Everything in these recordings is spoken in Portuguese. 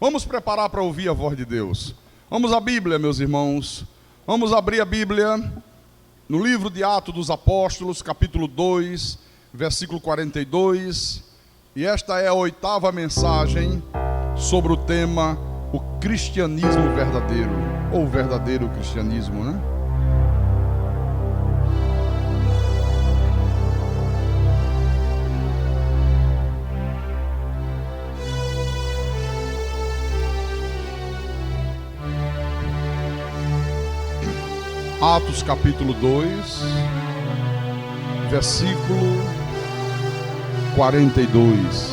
Vamos preparar para ouvir a voz de Deus. Vamos à Bíblia, meus irmãos. Vamos abrir a Bíblia no livro de Atos dos Apóstolos, capítulo 2, versículo 42. E esta é a 8ª mensagem sobre o tema o cristianismo verdadeiro, ou o verdadeiro cristianismo, né? Atos capítulo 2, versículo 42.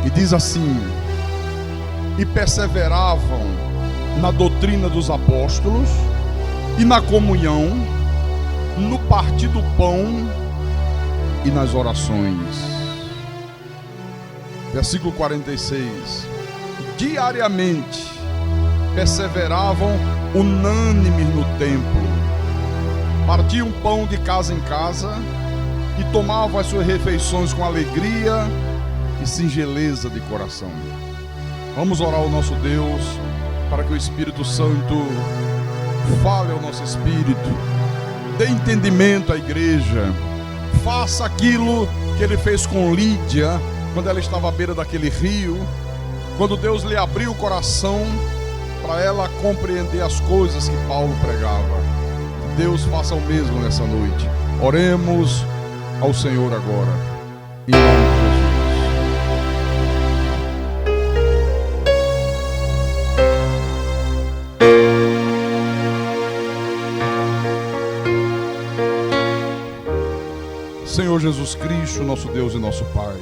E diz assim: e perseveravam na doutrina dos apóstolos, e na comunhão, no partir do pão e nas orações. Versículo 46. Diariamente perseveravam unânimes no templo, partiam pão de casa em casa e tomavam as suas refeições com alegria e singeleza de coração. Vamos orar ao nosso Deus para que o Espírito Santo fale ao nosso espírito, dê entendimento à igreja, faça aquilo que ele fez com Lídia quando ela estava à beira daquele rio, quando Deus lhe abriu o coração para ela compreender as coisas que Paulo pregava. Deus faça o mesmo nessa noite. Oremos ao Senhor agora, em nome de Jesus. Senhor Jesus Cristo, nosso Deus e nosso Pai,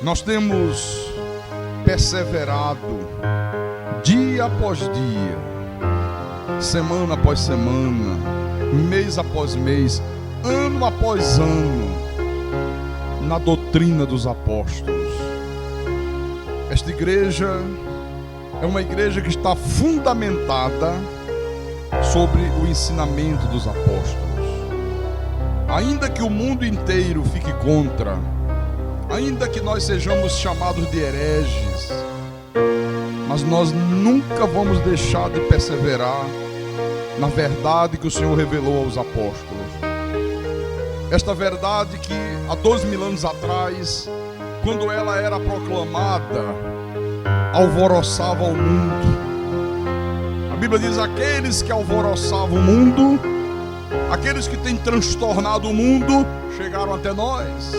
nós temos perseverado dia após dia, semana após semana, mês após mês, ano após ano, na doutrina dos apóstolos. Esta igreja é uma igreja que está fundamentada sobre o ensinamento dos apóstolos. Ainda que o mundo inteiro fique contra, ainda que nós sejamos chamados de hereges, mas nós nunca vamos deixar de perseverar na verdade que o Senhor revelou aos apóstolos. Esta verdade que há 2000 anos atrás, quando ela era proclamada, alvoroçava o mundo. A Bíblia diz: aqueles que alvoroçavam o mundo, aqueles que têm transtornado o mundo, chegaram até nós.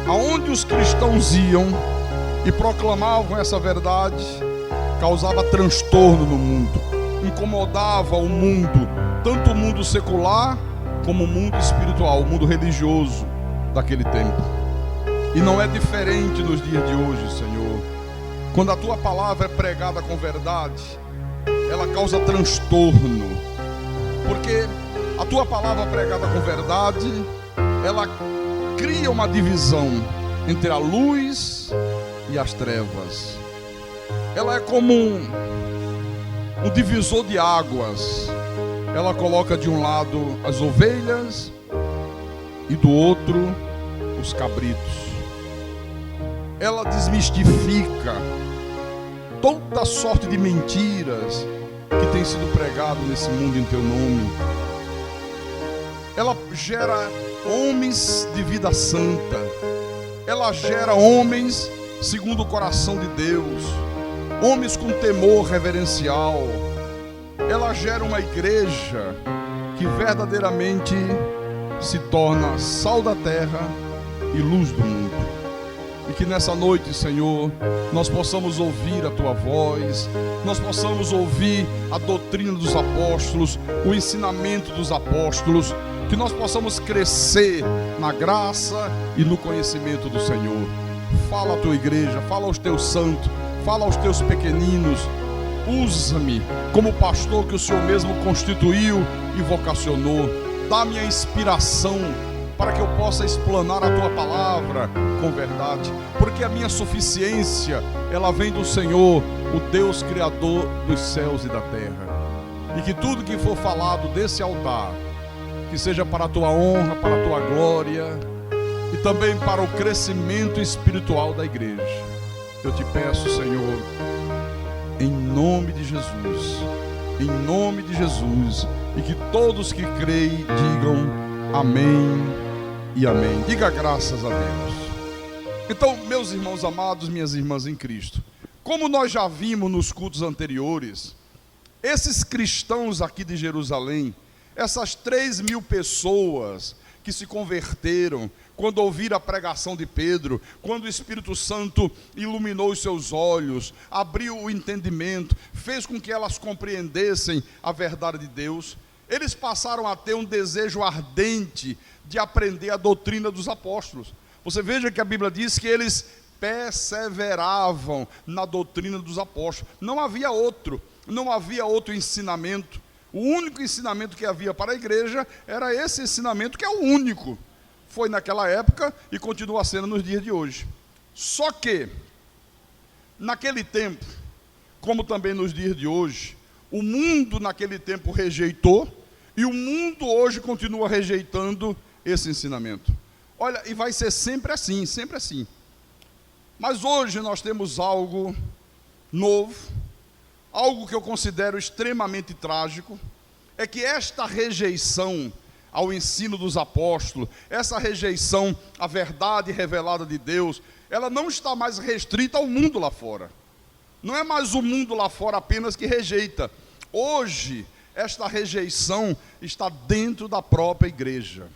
Aonde os cristãos iam e proclamavam essa verdade, causava transtorno no mundo, incomodava o mundo, tanto o mundo secular como o mundo espiritual, o mundo religioso daquele tempo. E não é diferente nos dias de hoje, Senhor. Quando a Tua palavra é pregada com verdade, ela causa transtorno, porque a Tua palavra pregada com verdade, ela cria uma divisão entre a luz e as trevas. Ela é como um divisor de águas. Ela coloca de um lado as ovelhas e do outro os cabritos. Ela desmistifica toda sorte de mentiras que tem sido pregado nesse mundo em Teu nome. Ela gera homens de vida santa. Ela gera homens segundo o coração de Deus, homens com temor reverencial. Ela gera uma igreja que verdadeiramente se torna sal da terra e luz do mundo. E que nessa noite, Senhor, nós possamos ouvir a Tua voz, nós possamos ouvir a doutrina dos apóstolos, o ensinamento dos apóstolos, que nós possamos crescer na graça e no conhecimento do Senhor. Fala à Tua igreja, fala aos Teus santos, fala aos Teus pequeninos. Usa-me como pastor que o Senhor mesmo constituiu e vocacionou. Dá-me a inspiração para que eu possa explanar a Tua palavra com verdade, porque a minha suficiência, ela vem do Senhor, o Deus Criador dos céus e da terra. E que tudo que for falado desse altar, que seja para a Tua honra, para a Tua glória, e também para o crescimento espiritual da igreja. Eu te peço, Senhor, em nome de Jesus, e que todos que creem digam amém e amém. Diga graças a Deus. Então, meus irmãos amados, minhas irmãs em Cristo, como nós já vimos nos cultos anteriores, esses cristãos aqui de Jerusalém, essas 3.000 pessoas que se converteram quando ouviram a pregação de Pedro, quando o Espírito Santo iluminou os seus olhos, abriu o entendimento, fez com que elas compreendessem a verdade de Deus, eles passaram a ter um desejo ardente de aprender a doutrina dos apóstolos. Você veja que a Bíblia diz que eles perseveravam na doutrina dos apóstolos. Não havia outro ensinamento. O único ensinamento que havia para a igreja era esse ensinamento, que é o único. Foi naquela época e continua sendo nos dias de hoje. Só que, naquele tempo, como também nos dias de hoje, o mundo naquele tempo rejeitou, e o mundo hoje continua rejeitando esse ensinamento. Olha, e vai ser sempre assim, sempre assim. Mas hoje nós temos algo novo, algo que eu considero extremamente trágico, é que esta rejeição ao ensino dos apóstolos, essa rejeição à verdade revelada de Deus, ela não está mais restrita ao mundo lá fora. Não é mais o mundo lá fora apenas que rejeita. Hoje, esta rejeição está dentro da própria igreja.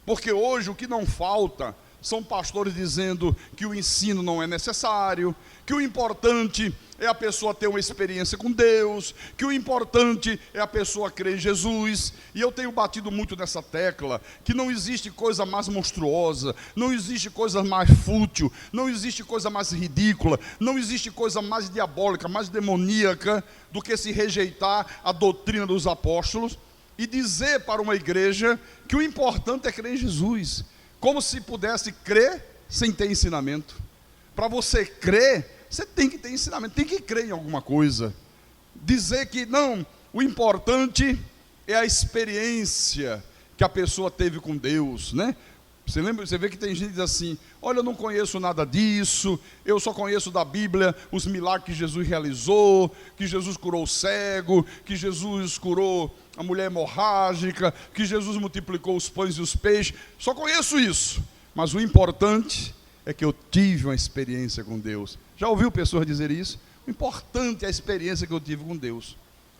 Porque hoje o que não falta são pastores dizendo que o ensino não é necessário, que o importante é a pessoa ter uma experiência com Deus, que o importante é a pessoa crer em Jesus. E eu tenho batido muito nessa tecla, que não existe coisa mais monstruosa, não existe coisa mais fútil, não existe coisa mais ridícula, não existe coisa mais diabólica, mais demoníaca do que se rejeitar a doutrina dos apóstolos e dizer para uma igreja que o importante é crer em Jesus, como se pudesse crer sem ter ensinamento. Para você crer, você tem que ter ensinamento, tem que crer em alguma coisa. Dizer que não, o importante é a experiência que a pessoa teve com Deus, né? Você vê que tem gente que diz assim: olha, eu não conheço nada disso, eu só conheço da Bíblia os milagres que Jesus realizou, que Jesus curou o cego, que Jesus curou a mulher hemorrágica, que Jesus multiplicou os pães e os peixes. Só conheço isso, mas o importante é que eu tive uma experiência com Deus. Já ouviu pessoas dizer isso? O importante é a experiência que eu tive com Deus.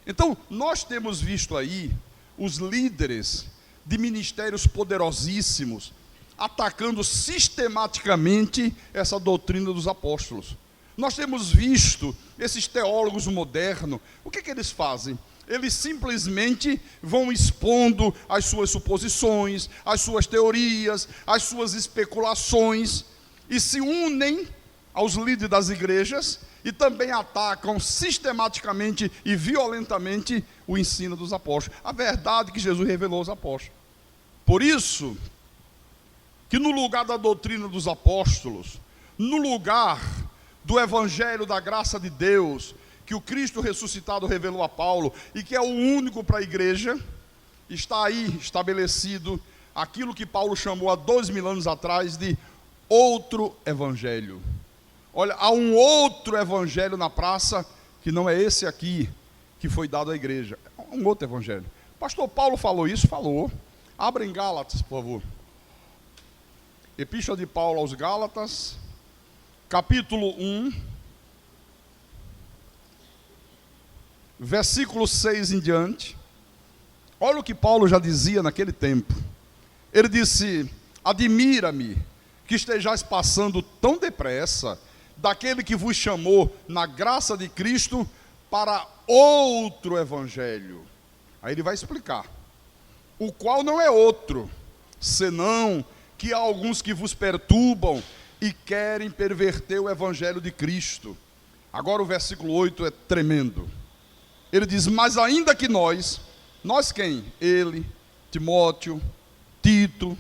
Então, nós temos visto aí os líderes de ministérios poderosíssimos atacando sistematicamente essa doutrina dos apóstolos. Nós temos visto esses teólogos modernos, o que eles fazem? Eles simplesmente vão expondo as suas suposições, as suas teorias, as suas especulações, e se unem aos líderes das igrejas e também atacam sistematicamente e violentamente o ensino dos apóstolos, a verdade que Jesus revelou aos apóstolos. Por isso, que no lugar da doutrina dos apóstolos, no lugar do evangelho da graça de Deus, que o Cristo ressuscitado revelou a Paulo, e que é o único para a igreja, está aí estabelecido aquilo que Paulo chamou há 2000 anos atrás de outro evangelho. Olha, há um outro evangelho na praça, que não é esse aqui, que foi dado à igreja. É um outro evangelho. Pastor Paulo falou isso? Falou. Abra em Gálatas, por favor. Epístola de Paulo aos Gálatas, capítulo 1, versículo 6 em diante. Olha o que Paulo já dizia naquele tempo. Ele disse: admira-me que estejais passando tão depressa daquele que vos chamou na graça de Cristo para outro evangelho. Aí ele vai explicar, o qual não é outro, senão que há alguns que vos perturbam e querem perverter o evangelho de Cristo. Agora o versículo 8 é tremendo. Ele diz: mas ainda que nós quem? Ele, Timóteo, Tito,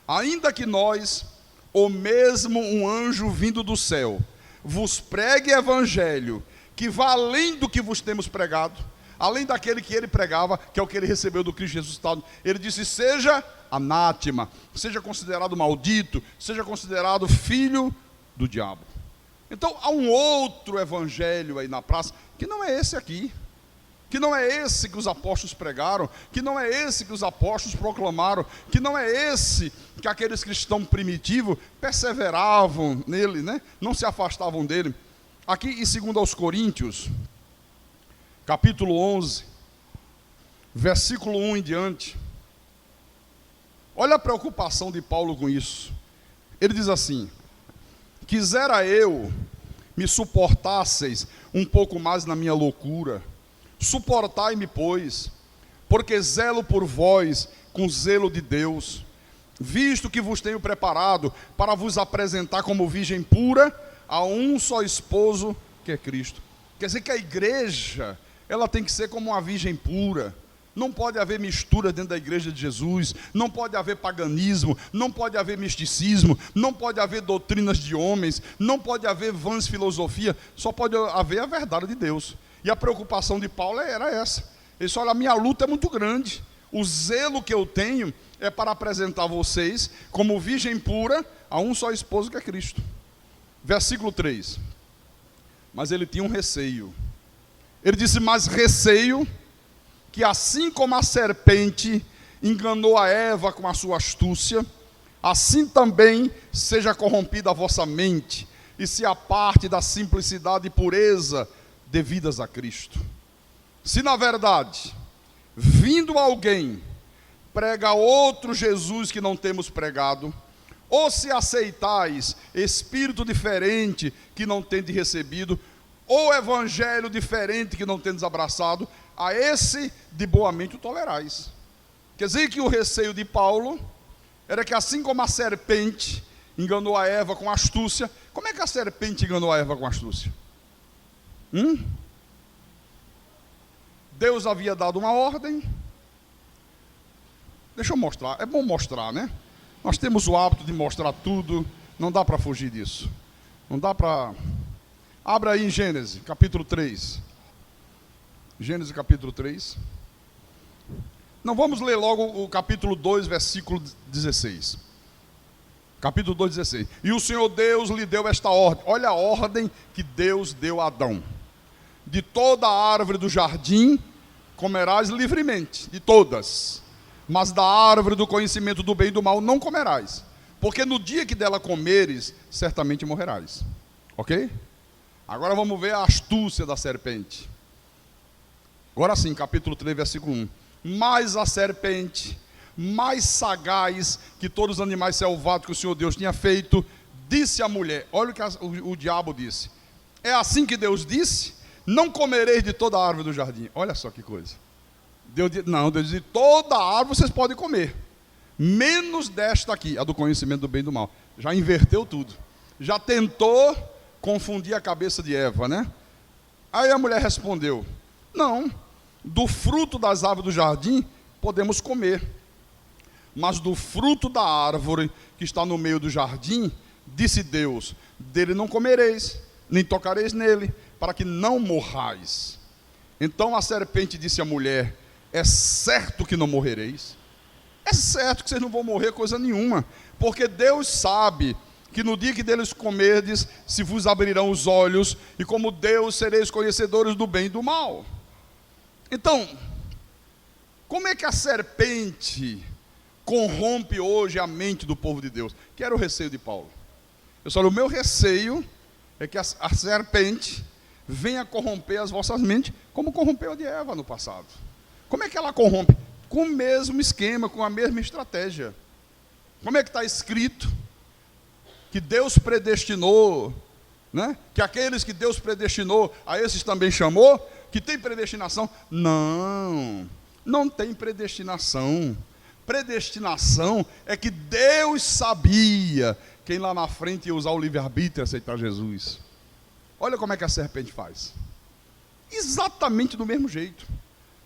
ainda que nós, ou mesmo um anjo vindo do céu, vos pregue evangelho que vá além do que vos temos pregado, além daquele que ele pregava, que é o que ele recebeu do Cristo ressuscitado. Ele disse: seja anátema, seja considerado maldito, seja considerado filho do diabo. Então há um outro evangelho aí na praça, que não é esse aqui, que não é esse que os apóstolos pregaram, que não é esse que os apóstolos proclamaram, que não é esse que aqueles cristãos primitivos perseveravam nele, né? Não se afastavam dele. Aqui em 2 aos Coríntios, capítulo 11, versículo 1 em diante, olha a preocupação de Paulo com isso. Ele diz assim: quisera eu me suportasseis um pouco mais na minha loucura. Suportai-me, pois, porque zelo por vós com zelo de Deus, visto que vos tenho preparado para vos apresentar como virgem pura a um só esposo, que é Cristo. Quer dizer que a igreja, ela tem que ser como uma virgem pura. Não pode haver mistura dentro da igreja de Jesus, não pode haver paganismo, não pode haver misticismo, não pode haver doutrinas de homens, não pode haver vãs filosofia, só pode haver a verdade de Deus. E a preocupação de Paulo era essa. Ele disse: olha, a minha luta é muito grande. O zelo que eu tenho é para apresentar vocês como virgem pura a um só esposo, que é Cristo. Versículo 3. Mas ele tinha um receio. Ele disse: mas receio que assim como a serpente enganou a Eva com a sua astúcia, assim também seja corrompida a vossa mente, e se aparte da simplicidade e pureza devidas a Cristo. Se na verdade, vindo alguém, prega outro Jesus que não temos pregado, ou se aceitais espírito diferente que não tendes recebido, ou evangelho diferente que não tendes abraçado, a esse de boa mente o tolerais. Quer dizer que o receio de Paulo era que assim como a serpente enganou a Eva com astúcia, como é que a serpente enganou a Eva com astúcia? Deus havia dado uma ordem. Deixa eu mostrar, é bom mostrar, né? Nós temos o hábito de mostrar tudo, não dá para fugir disso. Não dá para... Abra aí em Gênesis, capítulo 3. Gênesis, capítulo 3. Não, vamos ler logo o capítulo 2, versículo 16. Capítulo 2, 16. E o Senhor Deus lhe deu esta ordem. Olha a ordem que Deus deu a Adão. De toda a árvore do jardim comerás livremente, de todas. Mas da árvore do conhecimento do bem e do mal não comerás, porque no dia que dela comeres, certamente morrerás. Ok? Agora vamos ver a astúcia da serpente. Agora sim, capítulo 3, versículo 1. Mas a serpente, mais sagaz que todos os animais selvagens que o Senhor Deus tinha feito, disse à mulher, olha o que o diabo disse: é assim que Deus disse? Não comereis de toda a árvore do jardim. Olha só que coisa. Deus disse: toda a árvore vocês podem comer, menos desta aqui, a do conhecimento do bem e do mal. Já inverteu tudo. Já tentou confundir a cabeça de Eva, né? Aí a mulher respondeu: não, do fruto das árvores do jardim podemos comer, mas do fruto da árvore que está no meio do jardim, disse Deus, dele não comereis, nem tocareis nele, para que não morrais. Então a serpente disse à mulher: é certo que não morrereis. É certo que vocês não vão morrer coisa nenhuma, porque Deus sabe que no dia que deles comerdes, se vos abrirão os olhos, e como Deus sereis conhecedores do bem e do mal. Então, como é que a serpente corrompe hoje a mente do povo de Deus? Que era o receio de Paulo. Pessoal, o meu receio é que a serpente venha corromper as vossas mentes, como corrompeu a de Eva no passado. Como é que ela corrompe? Com o mesmo esquema, com a mesma estratégia. Como é que está escrito que Deus predestinou, né? Que aqueles que Deus predestinou, a esses também chamou, que tem predestinação? Não, não tem predestinação. Predestinação é que Deus sabia quem lá na frente ia usar o livre-arbítrio e aceitar Jesus. Olha como é que a serpente faz. Exatamente do mesmo jeito.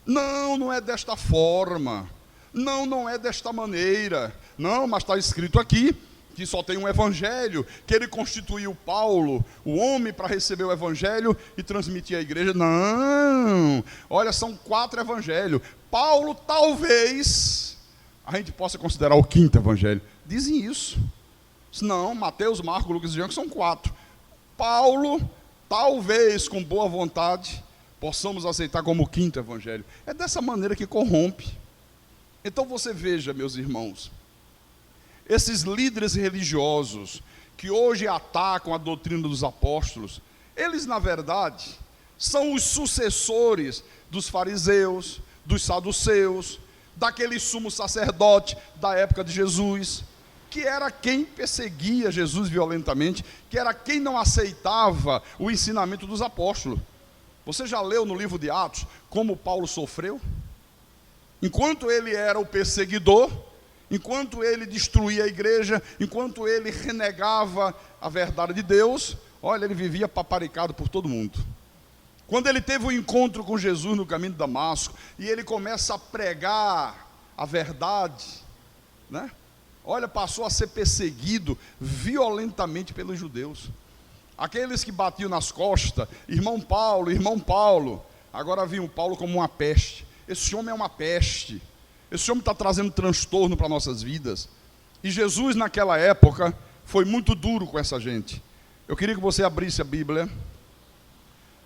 Não, não é desta forma. Não, não é desta maneira. Não, mas está escrito aqui que só tem um evangelho, que ele constituiu Paulo, o homem, para receber o evangelho e transmitir à igreja. Não, olha, são 4 evangelhos. Paulo, talvez, a gente possa considerar o 5º evangelho. Dizem isso. Não, Mateus, Marcos, Lucas e João, que são 4. Paulo, talvez, com boa vontade, possamos aceitar como o 5º evangelho. É dessa maneira que corrompe. Então você veja, meus irmãos, esses líderes religiosos que hoje atacam a doutrina dos apóstolos, eles, na verdade, são os sucessores dos fariseus, dos saduceus, daquele sumo sacerdote da época de Jesus, que era quem perseguia Jesus violentamente, que era quem não aceitava o ensinamento dos apóstolos. Você já leu no livro de Atos como Paulo sofreu? Enquanto ele era o perseguidor, enquanto ele destruía a igreja, enquanto ele renegava a verdade de Deus, olha, ele vivia paparicado por todo mundo. Quando ele teve um encontro com Jesus no caminho de Damasco, e ele começa a pregar a verdade, né? Olha, passou a ser perseguido violentamente pelos judeus. Aqueles que batiam nas costas, irmão Paulo, agora viam Paulo como uma peste. Esse homem é uma peste. Esse homem está trazendo transtorno para nossas vidas. E Jesus, naquela época, foi muito duro com essa gente. Eu queria que você abrisse a Bíblia.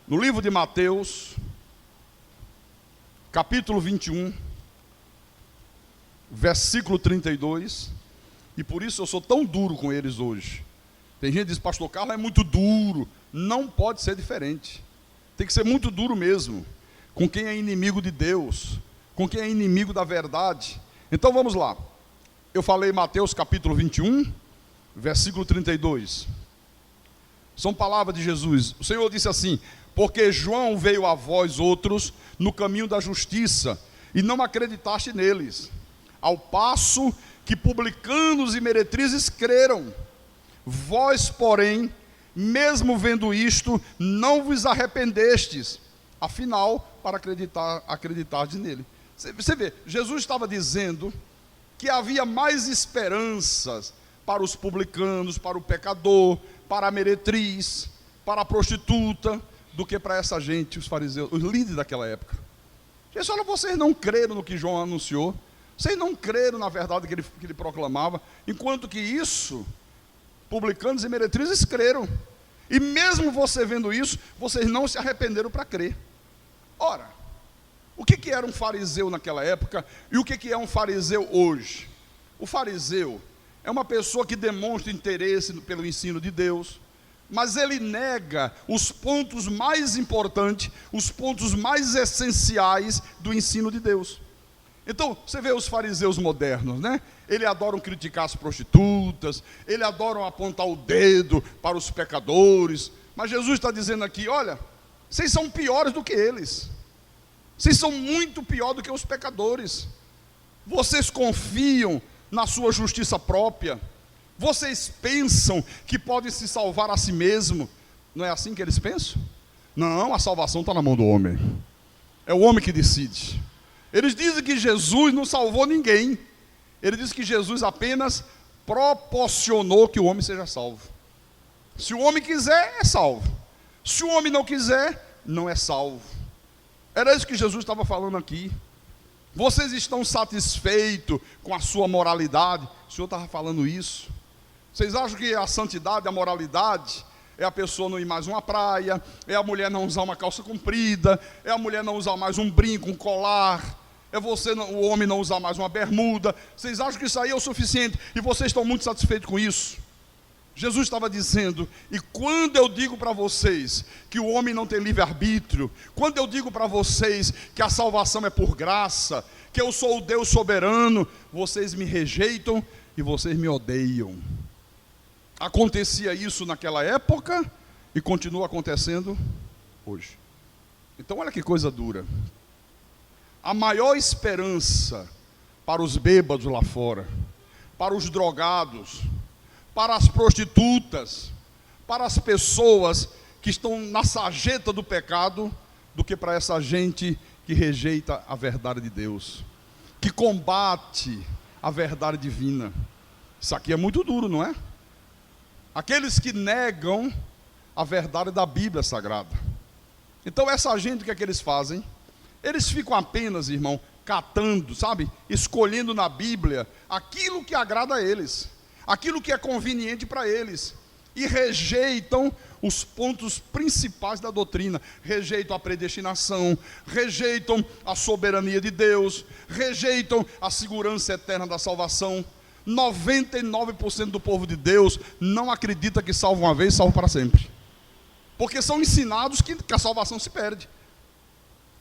No livro de Mateus, capítulo 21, versículo 32. E por isso eu sou tão duro com eles hoje. Tem gente que diz, pastor Carlos é muito duro. Não pode ser diferente. Tem que ser muito duro mesmo. Com quem é inimigo de Deus, com quem é inimigo da verdade. Então vamos lá. Eu falei Mateus capítulo 21, versículo 32. São palavras de Jesus. O Senhor disse assim: porque João veio a vós outros no caminho da justiça, e não acreditaste neles, ao passo que publicanos e meretrizes creram. Vós, porém, mesmo vendo isto, não vos arrependestes, afinal, para acreditar nele. Você vê, Jesus estava dizendo que havia mais esperanças para os publicanos, para o pecador, para a meretriz, para a prostituta, do que para essa gente, os fariseus, os líderes daquela época. Jesus falou, vocês não creram no que João anunciou, vocês não creram na verdade que ele proclamava, enquanto que isso, publicanos e meretrizes creram. E mesmo você vendo isso, vocês não se arrependeram para crer. Ora, o que era um fariseu naquela época e o que é um fariseu hoje? O fariseu é uma pessoa que demonstra interesse pelo ensino de Deus, mas ele nega os pontos mais importantes, os pontos mais essenciais do ensino de Deus. Então, você vê os fariseus modernos, né? Eles adoram criticar as prostitutas, eles adoram apontar o dedo para os pecadores, mas Jesus está dizendo aqui, olha, vocês são piores do que eles, vocês são muito pior do que os pecadores, vocês confiam na sua justiça própria, vocês pensam que podem se salvar a si mesmo. Não é assim que eles pensam? Não, a salvação está na mão do homem, é o homem que decide. Eles dizem que Jesus não salvou ninguém, ele diz que Jesus apenas proporcionou que o homem seja salvo. Se o homem quiser, é salvo, se o homem não quiser, não é salvo. Era isso que Jesus estava falando aqui. Vocês estão satisfeitos com a sua moralidade? O Senhor estava falando isso. Vocês acham que a santidade, a moralidade, é a pessoa não ir mais uma praia, é a mulher não usar uma calça comprida, é a mulher não usar mais um brinco, um colar, é o homem não usar mais uma bermuda? Vocês acham que isso aí é o suficiente e vocês estão muito satisfeitos com isso? Jesus estava dizendo, e quando eu digo para vocês que o homem não tem livre-arbítrio, quando eu digo para vocês que a salvação é por graça, que eu sou o Deus soberano, vocês me rejeitam e vocês me odeiam. Acontecia isso naquela época e continua acontecendo hoje. Então olha que coisa dura. A maior esperança para os bêbados lá fora, para os drogados, para as prostitutas, para as pessoas que estão na sarjeta do pecado, do que para essa gente que rejeita a verdade de Deus, que combate a verdade divina. Isso aqui é muito duro, não é? Aqueles que negam a verdade da Bíblia Sagrada. Então essa gente, o que é que eles fazem? Eles ficam apenas, irmão, catando, sabe? Escolhendo na Bíblia aquilo que agrada a eles, aquilo que é conveniente para eles, e rejeitam os pontos principais da doutrina. Rejeitam a predestinação, rejeitam a soberania de Deus, rejeitam a segurança eterna da salvação. 99% do povo de Deus não acredita que salva uma vez, salva para sempre, porque são ensinados que a salvação se perde.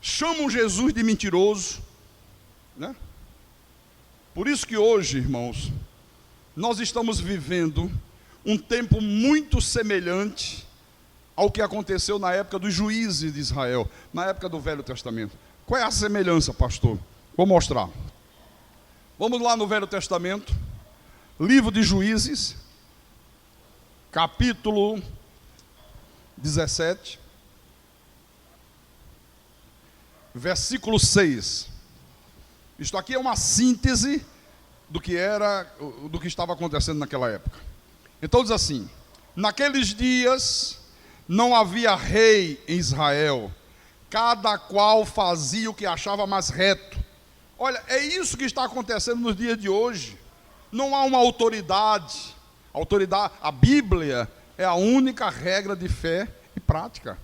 Chamam Jesus de mentiroso, né? Por isso que hoje, irmãos, nós estamos vivendo um tempo muito semelhante ao que aconteceu na época dos juízes de Israel, na época do Velho Testamento. Qual é a semelhança, pastor? Vou mostrar. Vamos lá no Velho Testamento, livro de Juízes, capítulo 17, versículo 6. Isto aqui é uma síntese do que estava acontecendo naquela época. Então diz assim: naqueles dias não havia rei em Israel, cada qual fazia o que achava mais reto. Olha, é isso que está acontecendo nos dias de hoje. Não há uma autoridade. A Bíblia é a única regra de fé e prática.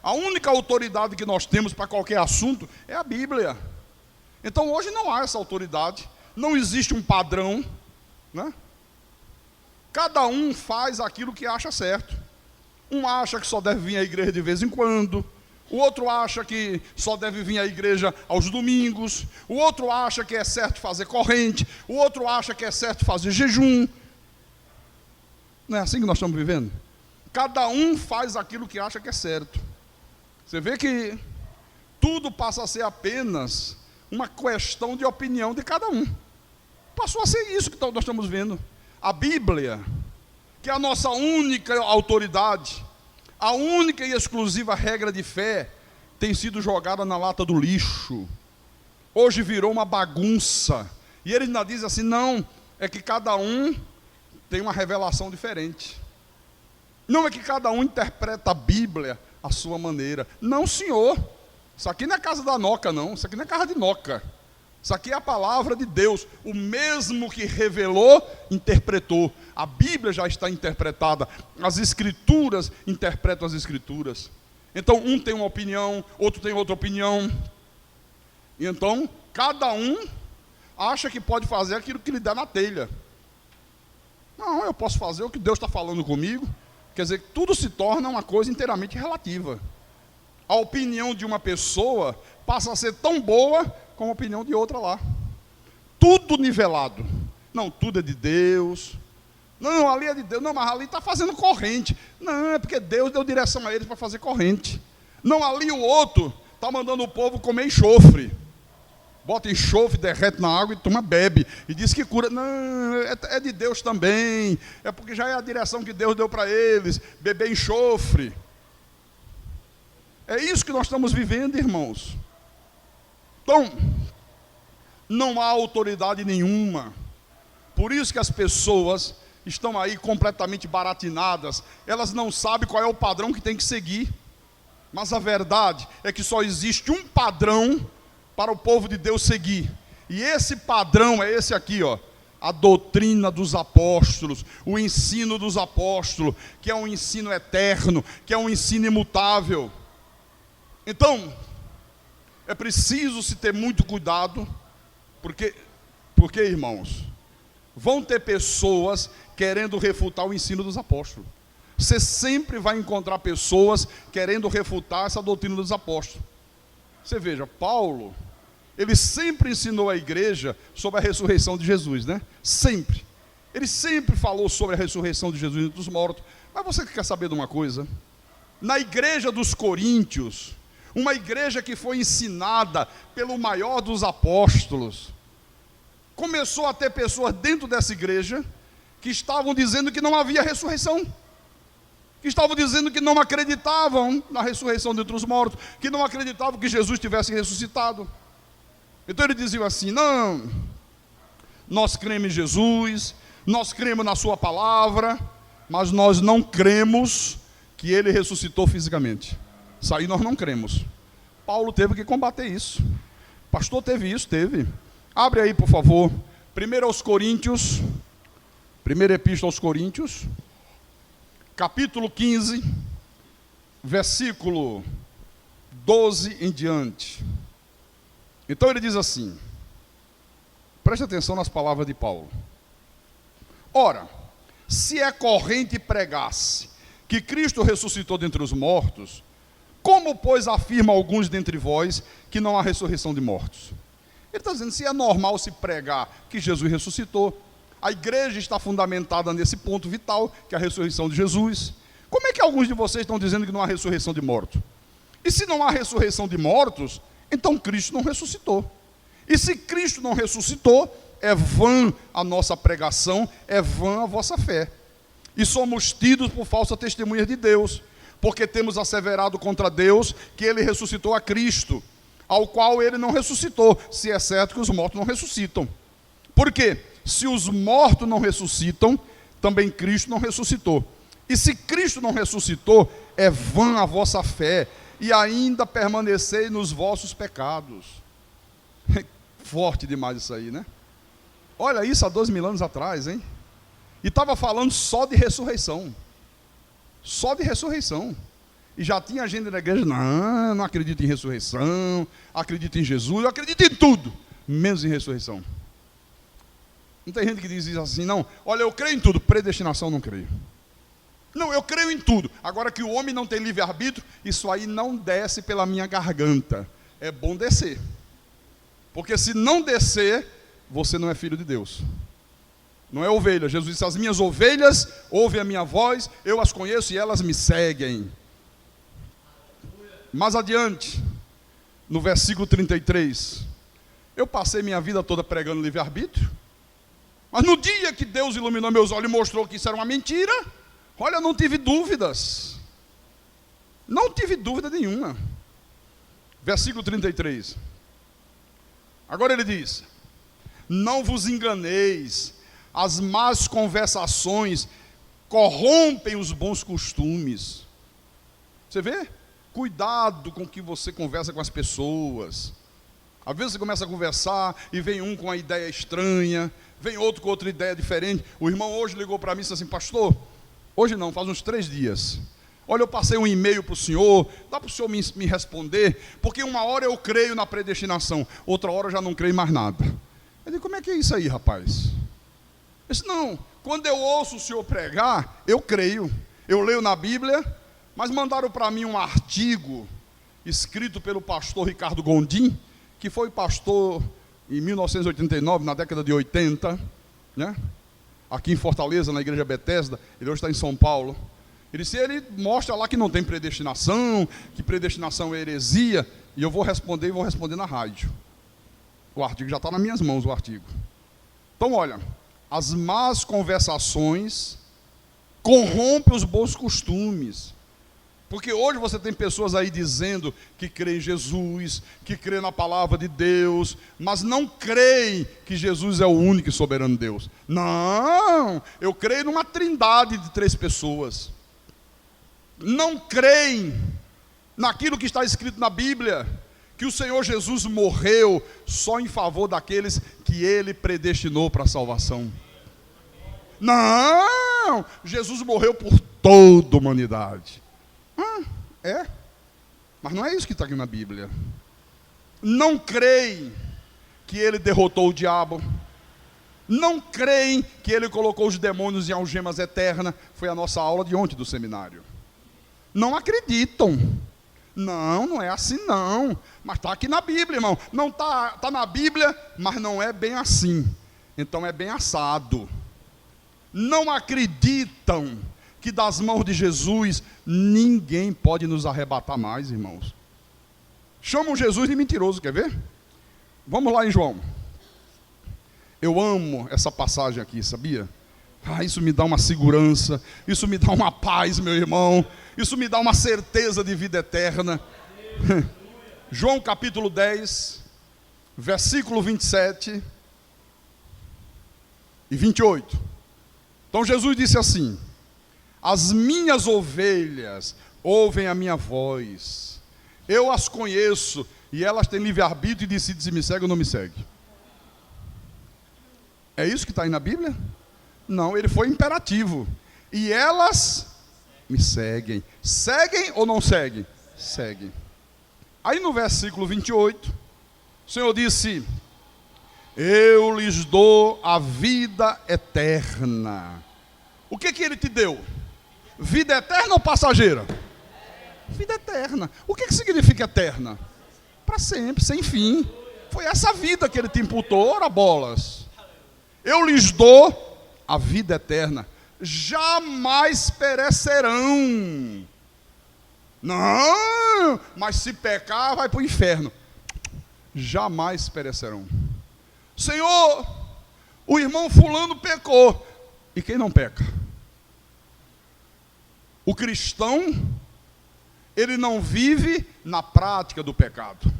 A única autoridade que nós temos para qualquer assunto é a Bíblia. Então hoje não há essa autoridade, não existe um padrão, né? Cada um faz aquilo que acha certo. Um acha que só deve vir à igreja de vez em quando, o outro acha que só deve vir à igreja aos domingos, o outro acha que é certo fazer corrente, o outro acha que é certo fazer jejum. Não é assim que nós estamos vivendo? Cada um faz aquilo que acha que é certo. Você vê que tudo passa a ser apenas uma questão de opinião de cada um. Passou a ser isso que nós estamos vendo. A Bíblia, que é a nossa única autoridade, a única e exclusiva regra de fé, tem sido jogada na lata do lixo. Hoje virou uma bagunça. E ele ainda diz assim: não, é que cada um tem uma revelação diferente. Não é que cada um interpreta a Bíblia à sua maneira. Não, senhor. Isso aqui não é casa da Noca, não. Isso aqui não é casa de Noca. Isso aqui é a palavra de Deus. O mesmo que revelou, interpretou. A Bíblia já está interpretada. As Escrituras interpretam as Escrituras. Então, um tem uma opinião, outro tem outra opinião. E então, cada um acha que pode fazer aquilo que lhe dá na telha. Não, eu posso fazer o que Deus está falando comigo. Quer dizer, tudo se torna uma coisa inteiramente relativa. A opinião de uma pessoa passa a ser tão boa como a opinião de outra lá. Tudo nivelado. Não, tudo é de Deus. Não, ali é de Deus. Não, mas ali está fazendo corrente. Não, é porque Deus deu direção a eles para fazer corrente. Não, ali o outro está mandando o povo comer enxofre. Bota enxofre, derrete na água e toma, bebe. E diz que cura. Não, é de Deus também. É porque já é a direção que Deus deu para eles. Beber enxofre. É isso que nós estamos vivendo, irmãos. Então, não há autoridade nenhuma. Por isso que as pessoas estão aí completamente baratinadas. Elas não sabem qual é o padrão que tem que seguir. Mas a verdade é que só existe um padrão para o povo de Deus seguir. E esse padrão é esse aqui, ó. A doutrina dos apóstolos, o ensino dos apóstolos, que é um ensino eterno, que é um ensino imutável. Então, é preciso se ter muito cuidado, porque, irmãos, vão ter pessoas querendo refutar o ensino dos apóstolos. Você sempre vai encontrar pessoas querendo refutar essa doutrina dos apóstolos. Você veja, Paulo, ele sempre ensinou a igreja sobre a ressurreição de Jesus, né? Sempre. Ele sempre falou sobre a ressurreição de Jesus dos mortos. Mas você quer saber de uma coisa? Na igreja dos Coríntios, uma igreja que foi ensinada pelo maior dos apóstolos, começou a ter pessoas dentro dessa igreja que estavam dizendo que não havia ressurreição, que estavam dizendo que não acreditavam na ressurreição dentre os mortos, que não acreditavam que Jesus tivesse ressuscitado. Então ele dizia assim: não, nós cremos em Jesus, Nós cremos na sua palavra, mas nós não cremos que ele ressuscitou fisicamente. Isso aí nós não cremos. Paulo teve que combater isso. Pastor teve isso? Teve. Abre aí, por favor. 1 Coríntios, primeira epístola aos Coríntios, capítulo 15, versículo 12 em diante. Então ele diz assim, preste atenção nas palavras de Paulo. Ora, se é corrente pregasse que Cristo ressuscitou dentre os mortos, como, pois, afirma alguns dentre vós que não há ressurreição de mortos? Ele está dizendo, se é normal se pregar que Jesus ressuscitou, a igreja está fundamentada nesse ponto vital, que é a ressurreição de Jesus. Como é que alguns de vocês estão dizendo que não há ressurreição de mortos? E se não há ressurreição de mortos, então Cristo não ressuscitou. E se Cristo não ressuscitou, é vã a nossa pregação, é vã a vossa fé. E somos tidos por falsa testemunha de Deus, porque temos asseverado contra Deus que ele ressuscitou a Cristo, ao qual ele não ressuscitou, se é certo que os mortos não ressuscitam. Por quê? Se os mortos não ressuscitam, também Cristo não ressuscitou. E se Cristo não ressuscitou, é vã a vossa fé, e ainda permanecei nos vossos pecados. Forte demais isso aí, né? Olha isso há 2000 anos atrás, hein? E estava falando só de ressurreição. Só de ressurreição. E já tinha gente na igreja, não acredito em ressurreição, acredito em Jesus, eu acredito em tudo, menos em ressurreição. Não tem gente que diz assim, não, olha, eu creio em tudo, predestinação não creio. Não, eu creio em tudo. Agora que o homem não tem livre-arbítrio, isso aí não desce pela minha garganta. É bom descer. Porque se não descer, você não é filho de Deus. Não é ovelha. Jesus disse, as minhas ovelhas ouvem a minha voz, eu as conheço e elas me seguem. Mais adiante, no versículo 33, eu passei minha vida toda pregando livre-arbítrio, mas no dia que Deus iluminou meus olhos e mostrou que isso era uma mentira, olha, não tive dúvidas. Não tive dúvida nenhuma. Versículo 33. Agora ele diz, não vos enganeis, as más conversações corrompem os bons costumes. Você vê? Cuidado com o que você conversa com as pessoas. Às vezes você começa a conversar e vem um com uma ideia estranha, vem outro com outra ideia diferente. O irmão hoje ligou para mim e disse assim, pastor, hoje não, faz uns 3 dias. Olha, eu passei um e-mail para o senhor, dá para o senhor me responder? Porque uma hora eu creio na predestinação, outra hora eu já não creio mais nada. Eu digo, como é que é isso aí, rapaz? Eu disse, não, quando eu ouço o senhor pregar, eu creio. Eu leio na Bíblia, mas mandaram para mim um artigo escrito pelo pastor Ricardo Gondim, que foi pastor em 1989, na década de 80, né? Aqui em Fortaleza, na igreja Bethesda, ele hoje está em São Paulo. Ele mostra lá que não tem predestinação, que predestinação é heresia, e eu vou responder na rádio. O artigo já está nas minhas mãos, o artigo. Então, olha, as más conversações corrompem os bons costumes. Porque hoje você tem pessoas aí dizendo que creem em Jesus, que creem na palavra de Deus, mas não creem que Jesus é o único e soberano Deus. Não, eu creio numa trindade de 3 pessoas. Não creem naquilo que está escrito na Bíblia, que o Senhor Jesus morreu só em favor daqueles que Ele predestinou para a salvação. Não, Jesus morreu por toda a humanidade. Mas não é isso que está aqui na Bíblia. Não creem que ele derrotou o diabo. Não creem que ele colocou os demônios em algemas eternas. Foi a nossa aula de ontem do seminário. Não acreditam. Não é assim não. Mas está aqui na Bíblia, irmão. Não está na Bíblia, mas não é bem assim. Então é bem assado. Não acreditam que das mãos de Jesus ninguém pode nos arrebatar mais, irmãos. Chamam Jesus de mentiroso, quer ver? Vamos lá em João. Eu amo essa passagem aqui, sabia? Isso me dá uma segurança, isso me dá uma paz, meu irmão, isso me dá uma certeza de vida eterna. João capítulo 10, versículo 27 e 28. Então Jesus disse assim: as minhas ovelhas ouvem a minha voz, eu as conheço, e elas têm livre-arbítrio e decidem se me segue ou não me segue. É isso que está aí na Bíblia? Não, ele foi imperativo. E elas me seguem. Seguem ou não seguem? Seguem. Aí no versículo 28, o Senhor disse: eu lhes dou a vida eterna. O que ele te deu? Vida eterna ou passageira? Vida eterna. O que significa eterna? Para sempre, sem fim. Foi essa vida que ele te imputou, ora bolas. Eu lhes dou a vida eterna. Jamais perecerão. Não, mas se pecar, vai para o inferno. Jamais perecerão. Senhor, o irmão fulano pecou. E quem não peca? O cristão, ele não vive na prática do pecado.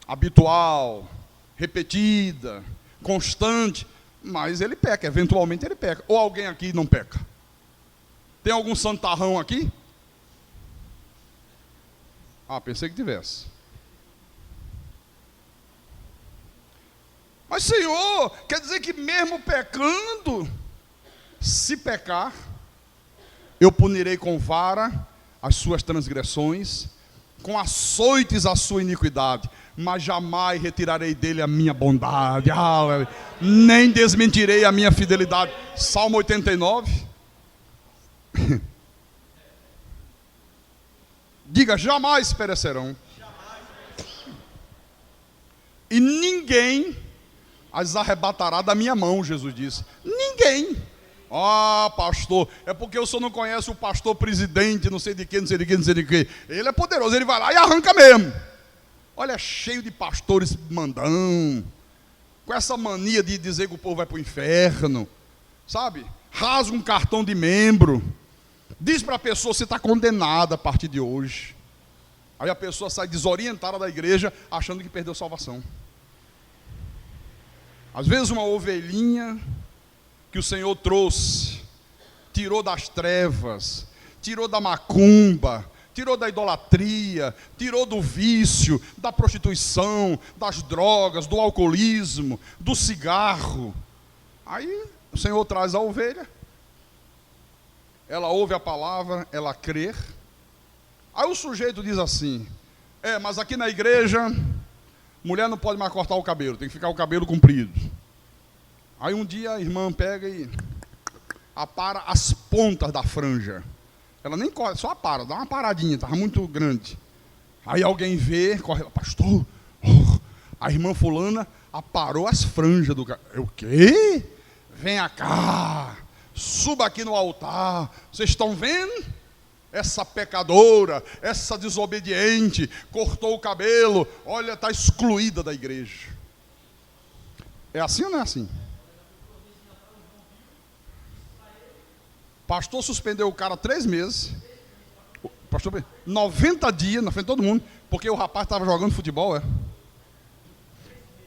Habitual, repetida, constante. Mas ele peca, eventualmente ele peca. Ou alguém aqui não peca? Tem algum santarrão aqui? Ah, pensei que tivesse. Mas Senhor, quer dizer que mesmo pecando, se pecar, eu punirei com vara as suas transgressões, com açoites a sua iniquidade, mas jamais retirarei dele a minha bondade, nem desmentirei a minha fidelidade. Salmo 89. Diga, jamais perecerão. E ninguém as arrebatará da minha mão, Jesus disse. Ninguém. Ah, pastor, é porque o senhor não conhece o pastor presidente, não sei de quê, não sei de quê, não sei de quê. Ele é poderoso, ele vai lá e arranca mesmo. Olha, cheio de pastores mandão, com essa mania de dizer que o povo vai para o inferno, sabe? Rasga um cartão de membro, diz para a pessoa: você está condenada a partir de hoje. Aí a pessoa sai desorientada da igreja, achando que perdeu salvação. Às vezes uma ovelhinha que o Senhor trouxe, tirou das trevas, tirou da macumba, tirou da idolatria, tirou do vício, da prostituição, das drogas, do alcoolismo, do cigarro. Aí o Senhor traz a ovelha, ela ouve a palavra, ela crê. Aí o sujeito diz assim: mas aqui na igreja, mulher não pode mais cortar o cabelo, tem que ficar o cabelo comprido. Aí um dia a irmã pega e apara as pontas da franja. Ela nem corta, só apara, dá uma paradinha, estava muito grande. Aí alguém vê, corre lá: pastor, a irmã fulana aparou as franjas do cabelo. O quê? Venha cá, suba aqui no altar. Vocês estão vendo? Essa pecadora, essa desobediente, cortou o cabelo, olha, está excluída da igreja. É assim ou não é assim? Pastor suspendeu o cara 3 meses. Pastor, 90 dias na frente de todo mundo, porque o rapaz estava jogando futebol,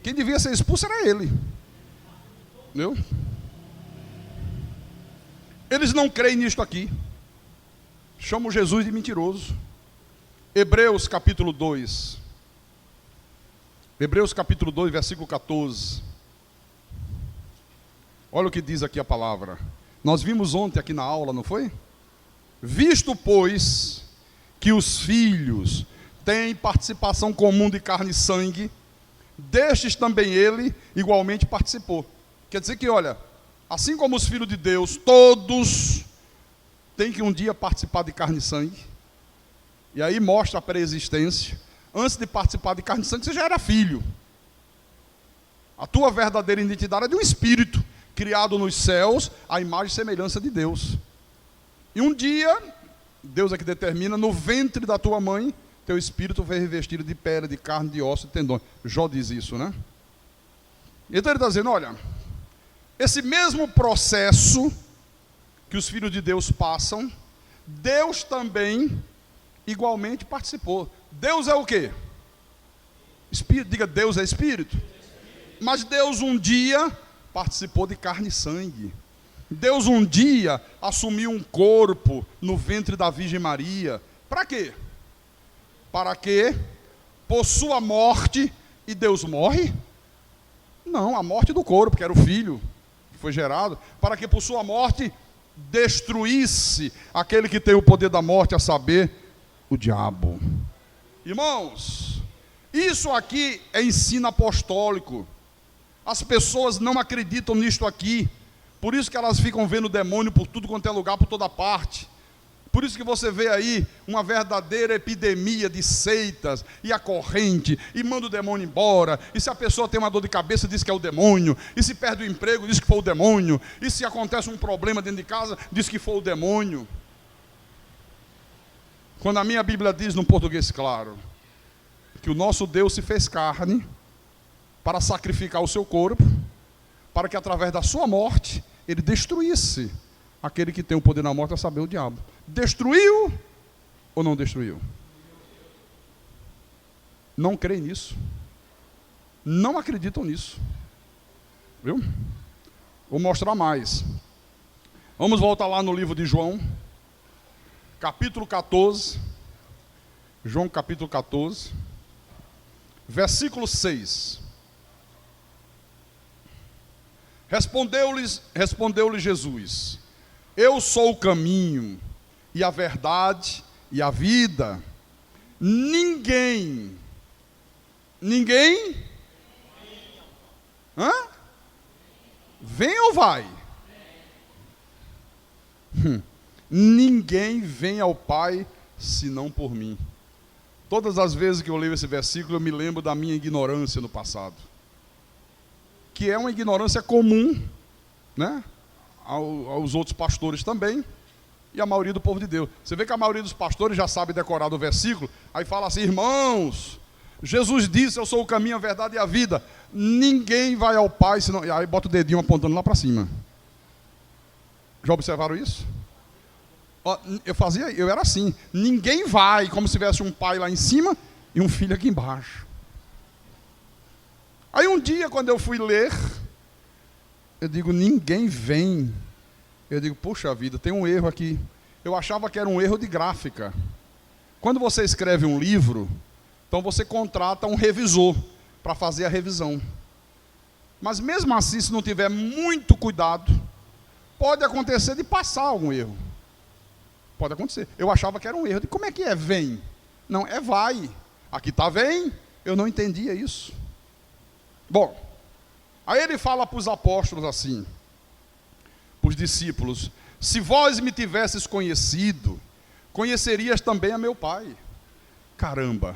Quem devia ser expulso era ele. Entendeu? Eles não creem nisto aqui. Chamam Jesus de mentiroso. Hebreus capítulo 2. Hebreus capítulo 2, versículo 14. Olha o que diz aqui a palavra. Nós vimos ontem aqui na aula, não foi? Visto, pois, que os filhos têm participação comum de carne e sangue, destes também ele igualmente participou. Quer dizer que, olha, assim como os filhos de Deus, todos têm que um dia participar de carne e sangue. E aí mostra a pré-existência. Antes de participar de carne e sangue, você já era filho. A tua verdadeira identidade é de um espírito criado nos céus, à imagem e semelhança de Deus. E um dia, Deus é que determina, no ventre da tua mãe, teu espírito foi revestido de pele, de carne, de osso e tendões. Jó diz isso, né? Então ele está dizendo, olha, esse mesmo processo que os filhos de Deus passam, Deus também igualmente participou. Deus é o quê? Espírito. Diga, Deus é espírito. Mas Deus um dia participou de carne e sangue. Deus um dia assumiu um corpo no ventre da Virgem Maria. Para quê? Para que, por sua morte, e Deus morre? Não, a morte do corpo, que era o filho que foi gerado, para que por sua morte destruísse aquele que tem o poder da morte, a saber, o diabo. Irmãos, isso aqui é ensino apostólico. As pessoas não acreditam nisto aqui. Por isso que elas ficam vendo demônio por tudo quanto é lugar, por toda parte. Por isso que você vê aí uma verdadeira epidemia de seitas e a corrente, e manda o demônio embora. E se a pessoa tem uma dor de cabeça, diz que é o demônio. E se perde o emprego, diz que foi o demônio. E se acontece um problema dentro de casa, diz que foi o demônio. Quando a minha Bíblia diz, num português claro, que o nosso Deus se fez carne para sacrificar o seu corpo, para que através da sua morte, ele destruísse aquele que tem o poder da morte, a saber, o diabo. Destruiu ou não destruiu? Não creem nisso. Não acreditam nisso. Viu? Vou mostrar mais. Vamos voltar lá no livro de João, capítulo 14. João capítulo 14, versículo 6. Respondeu-lhe Jesus: eu sou o caminho, e a verdade, e a vida. Ninguém. Hã? Vem ou vai? Ninguém vem ao Pai, senão por mim. Todas as vezes que eu leio esse versículo, eu me lembro da minha ignorância no passado. Que é uma ignorância comum, né, aos outros pastores também, e a maioria do povo de Deus. Você vê que a maioria dos pastores já sabe decorar do versículo, aí fala assim: irmãos, Jesus disse, eu sou o caminho, a verdade e a vida. Ninguém vai ao Pai, senão... Aí bota o dedinho apontando lá para cima. Já observaram isso? Eu era assim, ninguém vai, como se tivesse um pai lá em cima e um filho aqui embaixo. Aí um dia, quando eu fui ler, eu digo, ninguém vem. Eu digo, puxa vida, tem um erro aqui. Eu achava que era um erro de gráfica. Quando você escreve um livro, então você contrata um revisor para fazer a revisão. Mas mesmo assim, se não tiver muito cuidado, pode acontecer de passar algum erro. Pode acontecer. Eu achava que era um erro. De como é que é vem? Não, é vai. Aqui está vem. Eu não entendia isso. Bom, aí ele fala para os apóstolos assim, para os discípulos: se vós me tivesses conhecido, conhecerias também a meu Pai. Caramba,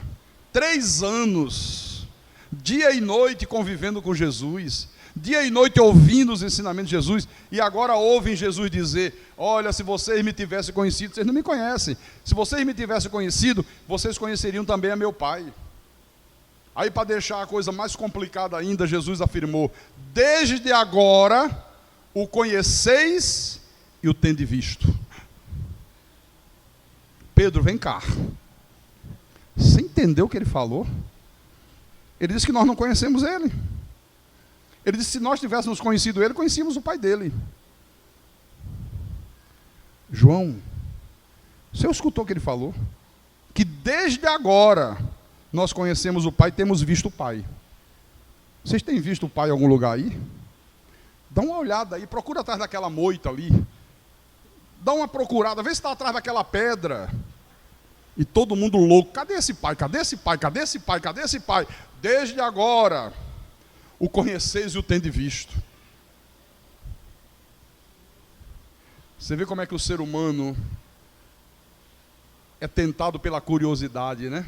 3 anos, dia e noite convivendo com Jesus, dia e noite ouvindo os ensinamentos de Jesus, e agora ouvem Jesus dizer: olha, se vocês me tivessem conhecido, vocês não me conhecem, se vocês me tivessem conhecido, vocês conheceriam também a meu Pai. Aí, para deixar a coisa mais complicada ainda, Jesus afirmou: desde agora o conheceis e o tendes visto. Pedro, vem cá. Você entendeu o que ele falou? Ele disse que nós não conhecemos ele. Ele disse que se nós tivéssemos conhecido ele, conhecíamos o Pai dele. João, você escutou o que ele falou? Que desde agora nós conhecemos o Pai, temos visto o Pai. Vocês têm visto o Pai em algum lugar aí? Dá uma olhada aí, procura atrás daquela moita ali. Dá uma procurada, vê se está atrás daquela pedra. E todo mundo louco: cadê esse Pai? Cadê esse Pai? Cadê esse Pai? Cadê esse Pai? Desde agora o conheceis e o tendes visto. Você vê como é que o ser humano é tentado pela curiosidade, né?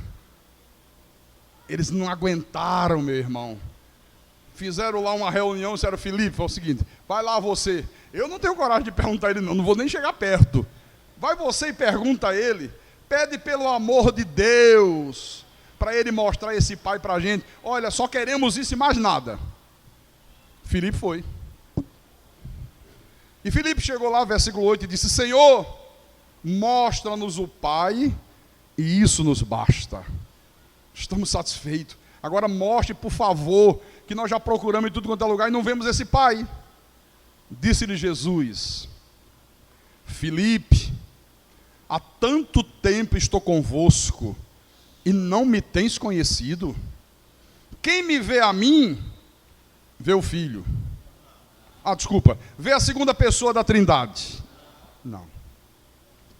Eles não aguentaram, meu irmão. Fizeram lá uma reunião, disseram: Filipe, é o seguinte, vai lá você. Eu não tenho coragem de perguntar a ele, não vou nem chegar perto. Vai você e pergunta a ele. Pede pelo amor de Deus, para ele mostrar esse Pai para a gente. Olha, só queremos isso e mais nada. Filipe foi. E Filipe chegou lá, versículo 8, e disse: Senhor, mostra-nos o Pai, e isso nos basta. Estamos satisfeitos. Agora mostre, por favor, que nós já procuramos em tudo quanto é lugar e não vemos esse Pai. Disse-lhe Jesus: Filipe, há tanto tempo estou convosco e não me tens conhecido? Quem me vê a mim, vê o Filho. Desculpa, vê a segunda pessoa da Trindade. Não.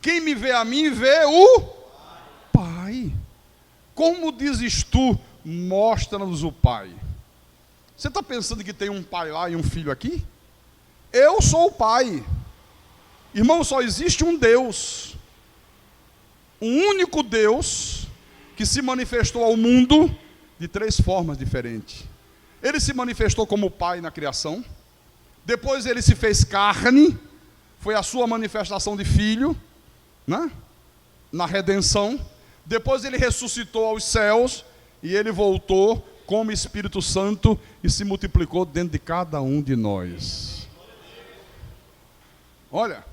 Quem me vê a mim, vê o Pai. Como dizes tu, mostra-nos o Pai? Você está pensando que tem um pai lá e um filho aqui? Eu sou o Pai. Irmão, só existe um Deus. Um único Deus que se manifestou ao mundo de 3 formas diferentes. Ele se manifestou como Pai na criação. Depois ele se fez carne. Foi a sua manifestação de Filho, né? Na redenção. Depois ele ressuscitou aos céus. E ele voltou como Espírito Santo e se multiplicou dentro de cada um de nós. Olha,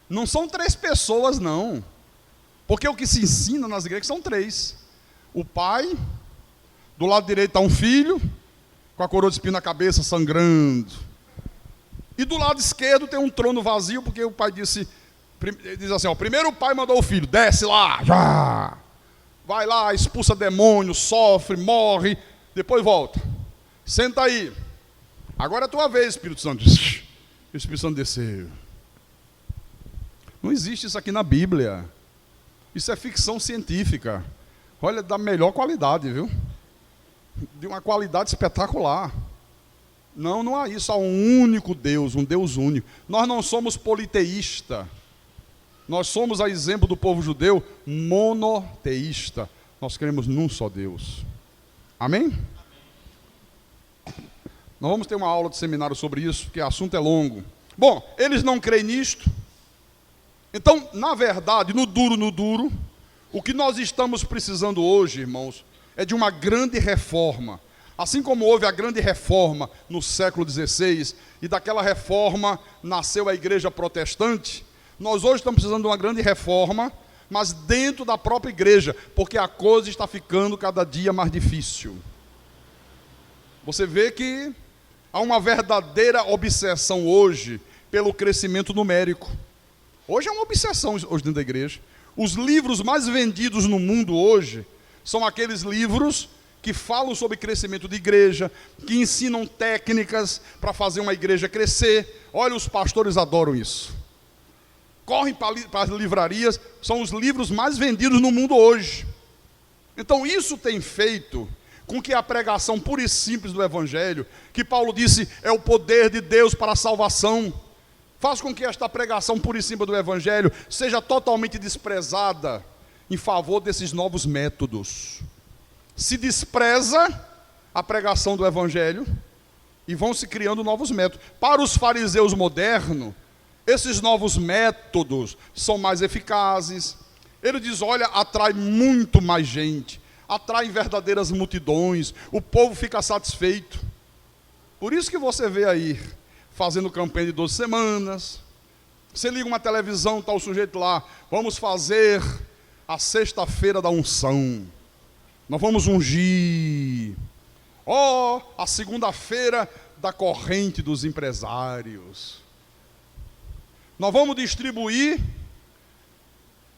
não são 3 pessoas, não. Porque o que se ensina nas igrejas são 3. O Pai, do lado direito está um filho, com a coroa de espinho na cabeça, sangrando. E do lado esquerdo tem um trono vazio, porque o pai diz assim, primeiro o pai mandou o filho, desce lá, já. Vai lá, expulsa demônio, sofre, morre, depois volta. Senta aí. Agora é a tua vez, Espírito Santo. E o Espírito Santo desceu. Não existe isso aqui na Bíblia. Isso é ficção científica. Olha, da melhor qualidade, viu? De uma qualidade espetacular. Não há isso. Há um único Deus, um Deus único. Nós não somos politeístas. Nós somos, a exemplo do povo judeu, monoteísta. Nós cremos num só Deus. Amém? Nós vamos ter uma aula de seminário sobre isso, porque o assunto é longo. Bom, eles não creem nisto. Então, na verdade, no duro, o que nós estamos precisando hoje, irmãos, é de uma grande reforma. Assim como houve a grande reforma no século XVI, e daquela reforma nasceu a igreja protestante, nós hoje estamos precisando de uma grande reforma, mas dentro da própria igreja, porque a coisa está ficando cada dia mais difícil. Você vê que há uma verdadeira obsessão hoje pelo crescimento numérico. Hoje é uma obsessão hoje dentro da igreja. Os livros mais vendidos no mundo hoje são aqueles livros que falam sobre crescimento de igreja, que ensinam técnicas para fazer uma igreja crescer. Olha, os pastores adoram isso. Correm para as livrarias, são os livros mais vendidos no mundo hoje. Então isso tem feito com que a pregação pura e simples do Evangelho, que Paulo disse é o poder de Deus para a salvação, faz com que esta pregação pura e simples do Evangelho seja totalmente desprezada em favor desses novos métodos. Se despreza a pregação do Evangelho e vão se criando novos métodos. Para os fariseus modernos, esses novos métodos são mais eficazes. Ele diz, olha, atrai muito mais gente, atrai verdadeiras multidões, o povo fica satisfeito. Por isso que você vê aí, fazendo campanha de 12 semanas, você liga uma televisão, está o sujeito lá, vamos fazer a sexta-feira da unção, nós vamos ungir, a segunda-feira da corrente dos empresários, nós vamos distribuir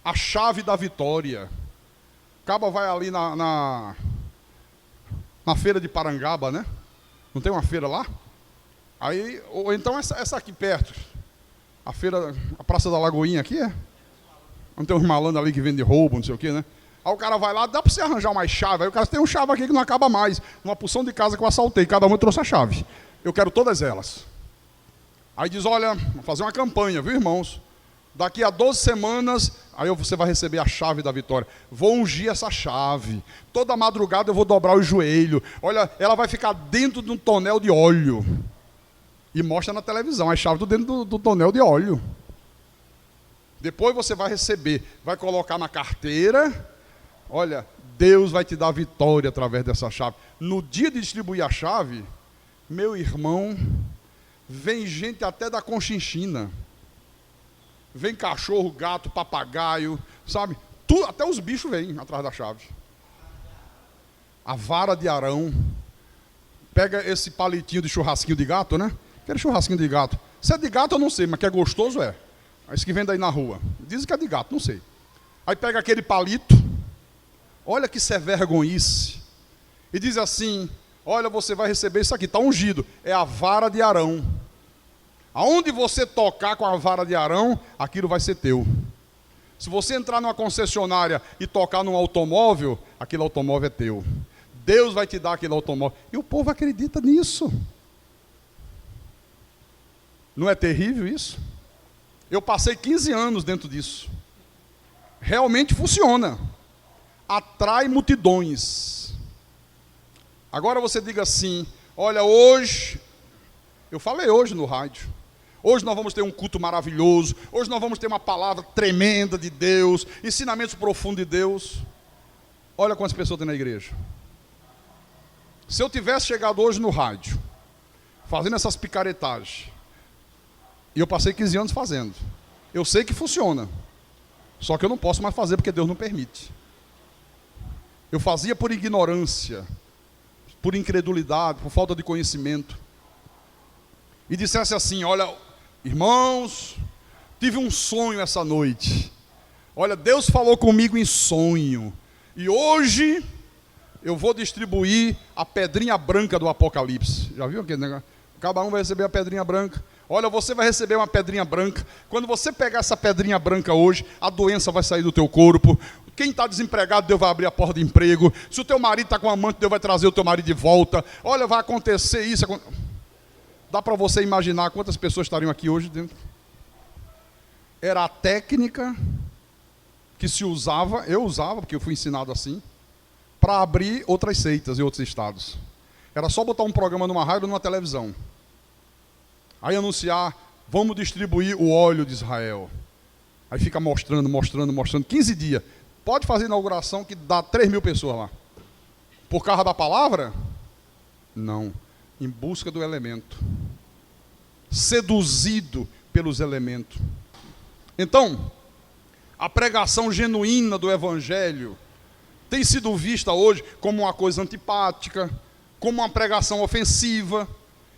a chave da vitória. O cabo vai ali na feira de Parangaba, né? Não tem uma feira lá? Aí, ou então essa aqui perto, a feira, a Praça da Lagoinha aqui, é? Não tem uns malandros ali que vendem roubo, não sei o quê, né? Aí o cara vai lá, dá para você arranjar mais chave. Aí o cara tem um chave aqui que não acaba mais. Uma porção de casa que eu assaltei, cada um trouxe a chave. Eu quero todas elas. Aí diz, olha, vou fazer uma campanha, viu, irmãos? Daqui a 12 semanas, aí você vai receber a chave da vitória. Vou ungir essa chave. Toda madrugada eu vou dobrar o joelho. Olha, ela vai ficar dentro de um tonel de óleo. E mostra na televisão, a chave dentro do tonel de óleo. Depois você vai receber, vai colocar na carteira. Olha, Deus vai te dar vitória através dessa chave. No dia de distribuir a chave, meu irmão, vem gente até da Conchinchina. Vem cachorro, gato, papagaio, sabe? Tudo, até os bichos vêm atrás da chave. A vara de Arão. Pega esse palitinho de churrasquinho de gato, né? Aquele churrasquinho de gato. Se é de gato eu não sei, mas que é gostoso é. Isso que vende aí na rua. Dizem que é de gato, não sei. Aí pega aquele palito, olha que isso é vergonhice, e diz assim, olha, você vai receber isso aqui, está ungido, é a vara de Arão. Aonde você tocar com a vara de Arão, aquilo vai ser teu. Se você entrar numa concessionária e tocar num automóvel, aquele automóvel é teu. Deus vai te dar aquele automóvel. E o povo acredita nisso. Não é terrível isso? Eu passei 15 anos dentro disso. Realmente funciona. Atrai multidões. Agora você diga assim, olha, hoje, eu falei hoje no rádio, hoje nós vamos ter um culto maravilhoso, hoje nós vamos ter uma palavra tremenda de Deus, ensinamentos profundos de Deus. Olha quantas pessoas tem na igreja. Se eu tivesse chegado hoje no rádio, fazendo essas picaretagens, e eu passei 15 anos fazendo, eu sei que funciona, só que eu não posso mais fazer porque Deus não permite. Eu fazia por ignorância, por incredulidade, por falta de conhecimento. E dissesse assim, olha, irmãos, tive um sonho essa noite. Olha, Deus falou comigo em sonho. E hoje eu vou distribuir a pedrinha branca do Apocalipse. Já viu aquele negócio? Cada um vai receber a pedrinha branca. Olha, você vai receber uma pedrinha branca. Quando você pegar essa pedrinha branca hoje, a doença vai sair do teu corpo. Quem está desempregado, Deus vai abrir a porta de emprego. Se o teu marido está com amante, Deus vai trazer o teu marido de volta. Olha, vai acontecer isso. Dá para você imaginar quantas pessoas estariam aqui hoje dentro? Era a técnica que se usava, eu usava, porque eu fui ensinado assim, para abrir outras seitas em outros estados. Era só botar um programa numa rádio ou numa televisão. Aí anunciar, vamos distribuir o óleo de Israel. Aí fica mostrando, 15 dias. Pode fazer inauguração que dá 3.000 pessoas lá. Por causa da palavra? Não. Em busca do elemento. Seduzido pelos elementos. Então, a pregação genuína do Evangelho tem sido vista hoje como uma coisa antipática, como uma pregação ofensiva,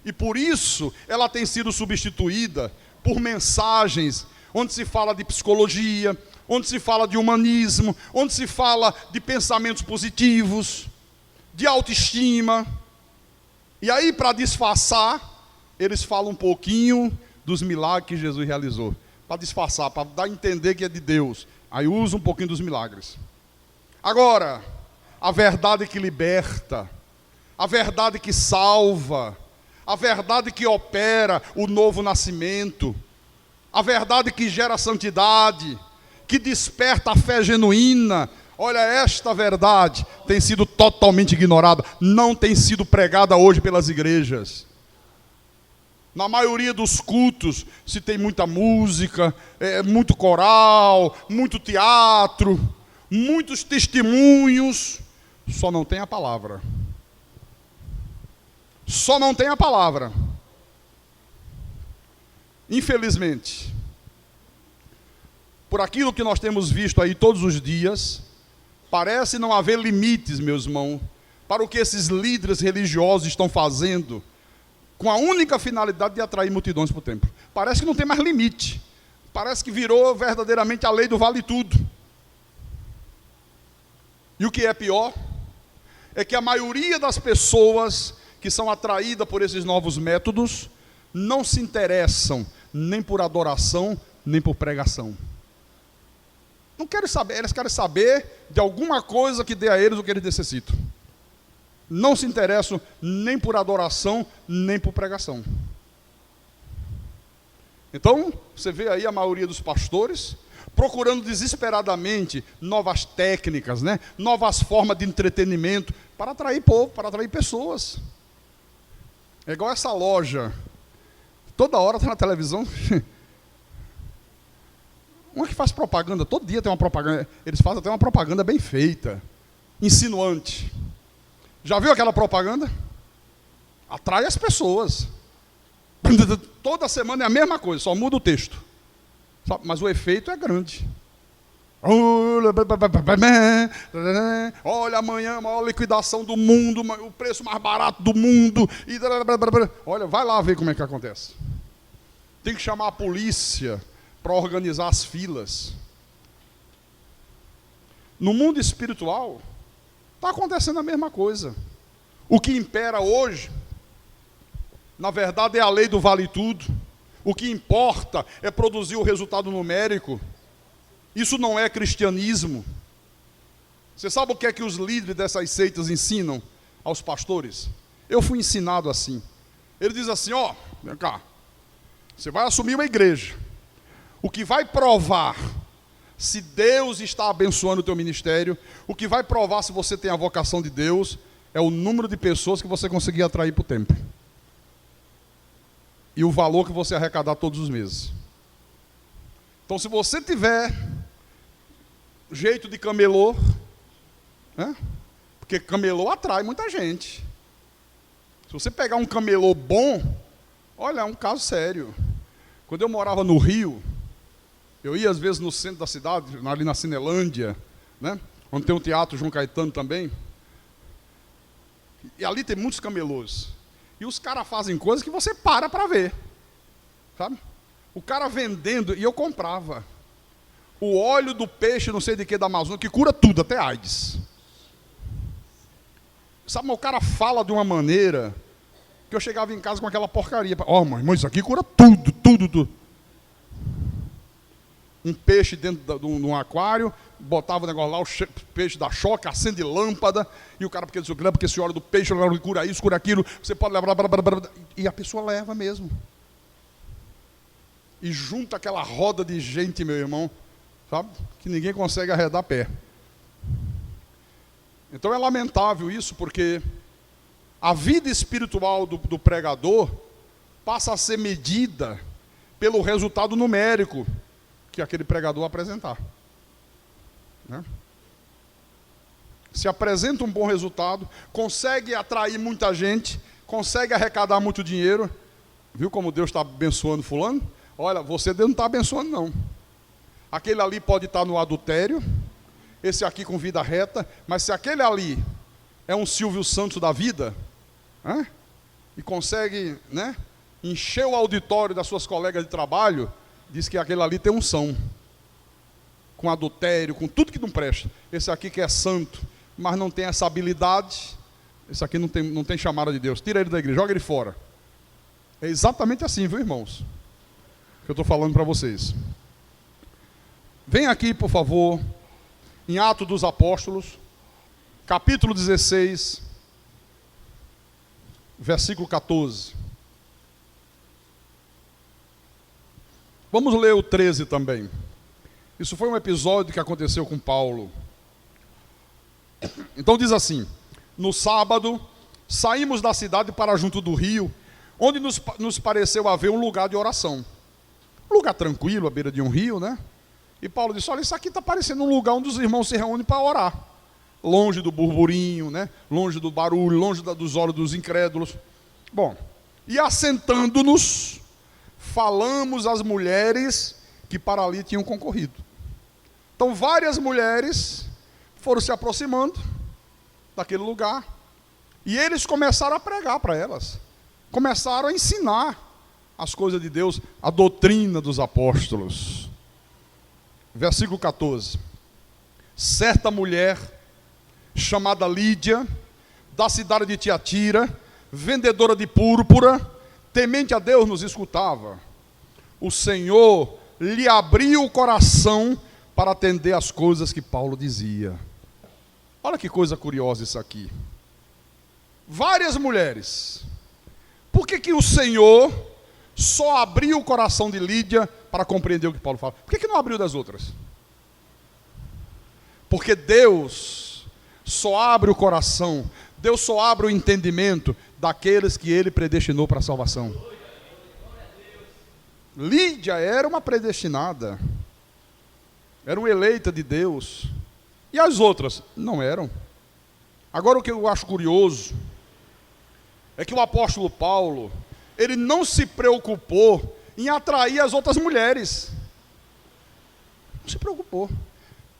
e por isso ela tem sido substituída por mensagens onde se fala de psicologia, onde se fala de humanismo, onde se fala de pensamentos positivos, de autoestima. E aí, para disfarçar, eles falam um pouquinho dos milagres que Jesus realizou. Para disfarçar, para dar a entender que é de Deus. Aí usa um pouquinho dos milagres. Agora, a verdade que liberta, a verdade que salva, a verdade que opera o novo nascimento, a verdade que gera santidade, que desperta a fé genuína. Olha, esta verdade tem sido totalmente ignorada, não tem sido pregada hoje pelas igrejas. Na maioria dos cultos se tem muita música, muito coral, muito teatro, muitos testemunhos, só não tem a palavra. Só não tem a palavra. Infelizmente, por aquilo que nós temos visto aí todos os dias, parece não haver limites, meus irmãos, para o que esses líderes religiosos estão fazendo, com a única finalidade de atrair multidões para o templo. Parece que não tem mais limite. Parece que virou verdadeiramente a lei do vale tudo. E o que é pior, é que a maioria das pessoas que são atraídas por esses novos métodos, não se interessam nem por adoração, nem por pregação. Não querem saber, eles querem saber de alguma coisa que dê a eles o que eles necessitam. Não se interessam nem por adoração, nem por pregação. Então, você vê aí a maioria dos pastores procurando desesperadamente novas técnicas, né? Novas formas de entretenimento para atrair povo, para atrair pessoas. É igual essa loja, toda hora está na televisão. Uma que faz propaganda, todo dia tem uma propaganda, eles fazem até uma propaganda bem feita, insinuante. Já viu aquela propaganda? Atrai as pessoas. Toda semana é a mesma coisa, só muda o texto. Mas o efeito é grande. Olha, amanhã a maior liquidação do mundo, o preço mais barato do mundo. Olha, vai lá ver como é que acontece. Tem que chamar a polícia para organizar as filas. No mundo espiritual, está acontecendo a mesma coisa. O que impera hoje, na verdade, é a lei do vale tudo. O que importa é produzir o resultado numérico. Isso não é cristianismo. Você sabe o que é que os líderes dessas seitas ensinam aos pastores? Eu fui ensinado assim. Ele diz assim, ó, vem cá, você vai assumir uma igreja. O que vai provar se Deus está abençoando o teu ministério, o que vai provar se você tem a vocação de Deus, é o número de pessoas que você conseguir atrair para o templo. E o valor que você arrecadar todos os meses. Então, se você tiver jeito de camelô, né? Porque camelô atrai muita gente. Se você pegar um camelô bom, olha, é um caso sério. Quando eu morava no Rio, eu ia às vezes no centro da cidade, ali na Cinelândia, né? Onde tem um teatro João Caetano também. E ali tem muitos camelôs. E os caras fazem coisas que você para ver. Sabe? O cara vendendo, e eu comprava. O óleo do peixe, não sei de que, da Amazônia, que cura tudo, até AIDS. Sabe, mas o cara fala de uma maneira que eu chegava em casa com aquela porcaria. Ó, irmão, isso aqui cura tudo, tudo, tudo. Um peixe dentro de um aquário, botava o negócio lá, o peixe dá choque, acende lâmpada, e o cara, porque esse óleo do peixe cura isso, cura aquilo, você pode levar, e a pessoa leva mesmo. E junta aquela roda de gente, meu irmão, sabe, que ninguém consegue arredar pé. Então é lamentável isso, porque a vida espiritual do pregador passa a ser medida pelo resultado numérico que aquele pregador apresentar. Né? Se apresenta um bom resultado, consegue atrair muita gente, consegue arrecadar muito dinheiro. Viu como Deus está abençoando fulano? Olha, você Deus não está abençoando, não. Aquele ali pode estar no adultério, esse aqui com vida reta, mas se aquele ali é um Silvio Santos da vida, e consegue, né, encher o auditório das suas colegas de trabalho, diz que aquele ali tem unção, com adultério, com tudo que não presta. Esse aqui que é santo, mas não tem essa habilidade, esse aqui não tem chamada de Deus. Tira ele da igreja, joga ele fora. É exatamente assim, viu, irmãos? Que eu estou falando para vocês. Vem aqui, por favor, em Atos dos Apóstolos, capítulo 16, versículo 14. Vamos ler o 13 também. Isso foi um episódio que aconteceu com Paulo. Então diz assim: no sábado, saímos da cidade para junto do rio, onde nos pareceu haver um lugar de oração. Um lugar tranquilo, à beira de um rio, né? E Paulo disse, olha, isso aqui está parecendo um lugar onde os irmãos se reúnem para orar. Longe do burburinho, né? Longe do barulho, longe dos olhos dos incrédulos. Bom, e assentando-nos, falamos às mulheres que para ali tinham concorrido. Então várias mulheres foram se aproximando daquele lugar, e eles começaram a pregar para elas. Começaram a ensinar as coisas de Deus, a doutrina dos apóstolos. Versículo 14. Certa mulher, chamada Lídia, da cidade de Tiatira, vendedora de púrpura, temente a Deus, nos escutava. O Senhor lhe abriu o coração para atender as coisas que Paulo dizia. Olha que coisa curiosa isso aqui. Várias mulheres. Por que o Senhor só abriu o coração de Lídia para compreender o que Paulo fala? Por que não abriu das outras? Porque Deus só abre o coração, Deus só abre o entendimento daqueles que Ele predestinou para a salvação. Lídia era uma predestinada, era uma eleita de Deus, e as outras não eram. Agora o que eu acho curioso é que o apóstolo Paulo, ele não se preocupou em atrair as outras mulheres. Não se preocupou.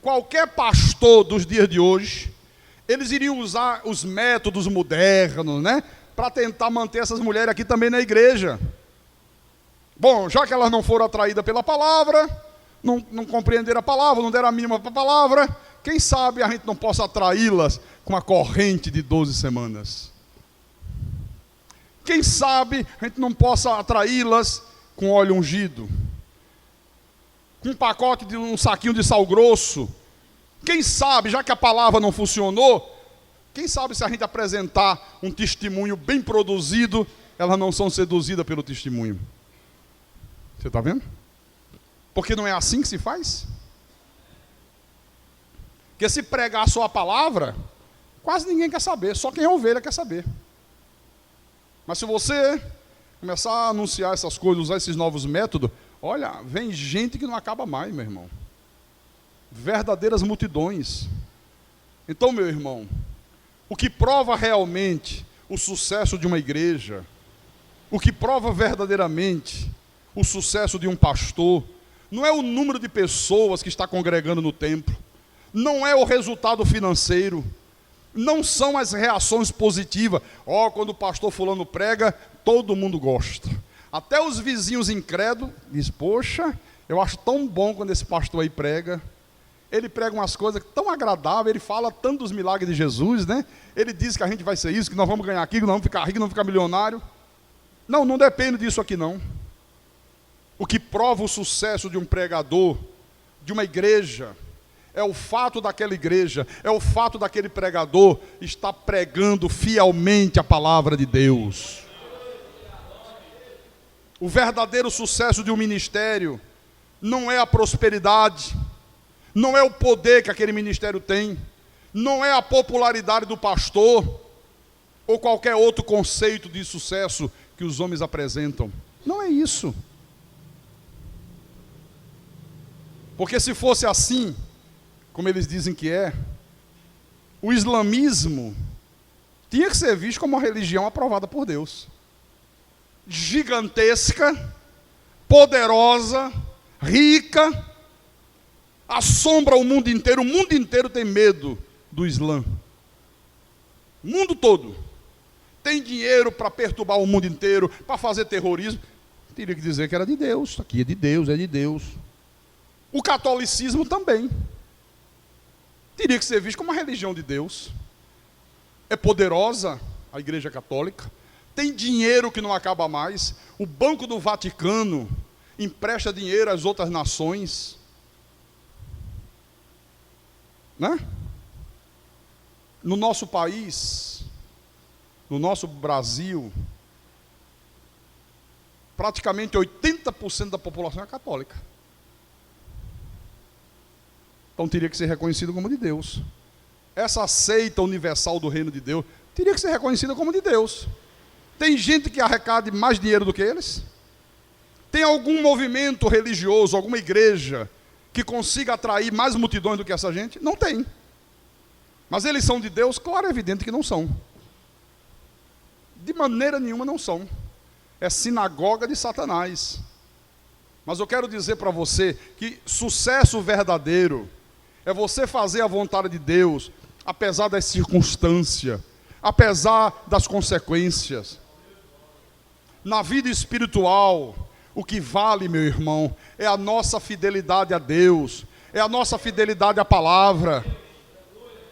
qualquer pastor dos dias de hoje, eles iriam usar os métodos modernos, né? Para tentar manter essas mulheres aqui também na igreja. Bom, já que elas não foram atraídas pela palavra, não compreenderam a palavra, não deram a mínima para a palavra, quem sabe a gente não possa atraí-las com a corrente de 12 semanas. Quem sabe a gente não possa atraí-las com óleo ungido, com um pacote de um saquinho de sal grosso. Quem sabe, já que a palavra não funcionou, quem sabe se a gente apresentar um testemunho bem produzido, elas não são seduzidas pelo testemunho. Você está vendo? Porque não é assim que se faz? Porque se pregar só a palavra, quase ninguém quer saber, só quem é ovelha quer saber. Mas se você começar a anunciar essas coisas, usar esses novos métodos, olha, vem gente que não acaba mais, meu irmão. Verdadeiras multidões. Então, meu irmão, o que prova realmente o sucesso de uma igreja, o que prova verdadeiramente o sucesso de um pastor, não é o número de pessoas que está congregando no templo, não é o resultado financeiro, não são as reações positivas. Quando o pastor fulano prega, todo mundo gosta. Até os vizinhos incrédulos dizem, poxa, eu acho tão bom quando esse pastor aí prega. Ele prega umas coisas tão agradáveis, ele fala tanto dos milagres de Jesus, né? Ele diz que a gente vai ser isso, que nós vamos ganhar aquilo, que nós vamos ficar ricos, que nós vamos ficar milionário. Não depende disso aqui não. O que prova o sucesso de um pregador, de uma igreja, é o fato daquela igreja, é o fato daquele pregador estar pregando fielmente a palavra de Deus. O verdadeiro sucesso de um ministério não é a prosperidade, não é o poder que aquele ministério tem, não é a popularidade do pastor, ou qualquer outro conceito de sucesso que os homens apresentam. Não é isso. Porque se fosse assim, como eles dizem que é, o islamismo tinha que ser visto como uma religião aprovada por Deus. Gigantesca, poderosa, rica, assombra o mundo inteiro tem medo do Islã. O mundo todo tem dinheiro para perturbar o mundo inteiro, para fazer terrorismo. Teria que dizer que era de Deus, isso aqui é de Deus, é de Deus. O catolicismo também teria que ser visto como uma religião de Deus. É poderosa a Igreja Católica, tem dinheiro que não acaba mais. O Banco do Vaticano empresta dinheiro às outras nações, né? No nosso país, no nosso Brasil, praticamente 80% da população é católica. Então teria que ser reconhecido como de Deus. Essa seita universal do reino de Deus teria que ser reconhecida como de Deus. Tem gente que arrecade mais dinheiro do que eles? Tem algum movimento religioso, alguma igreja que consiga atrair mais multidões do que essa gente? Não tem. Mas eles são de Deus? Claro, é evidente que não são. De maneira nenhuma não são. É sinagoga de Satanás. Mas eu quero dizer para você que sucesso verdadeiro é você fazer a vontade de Deus, apesar das circunstâncias, apesar das consequências. Na vida espiritual, o que vale, meu irmão, é a nossa fidelidade a Deus, é a nossa fidelidade à palavra.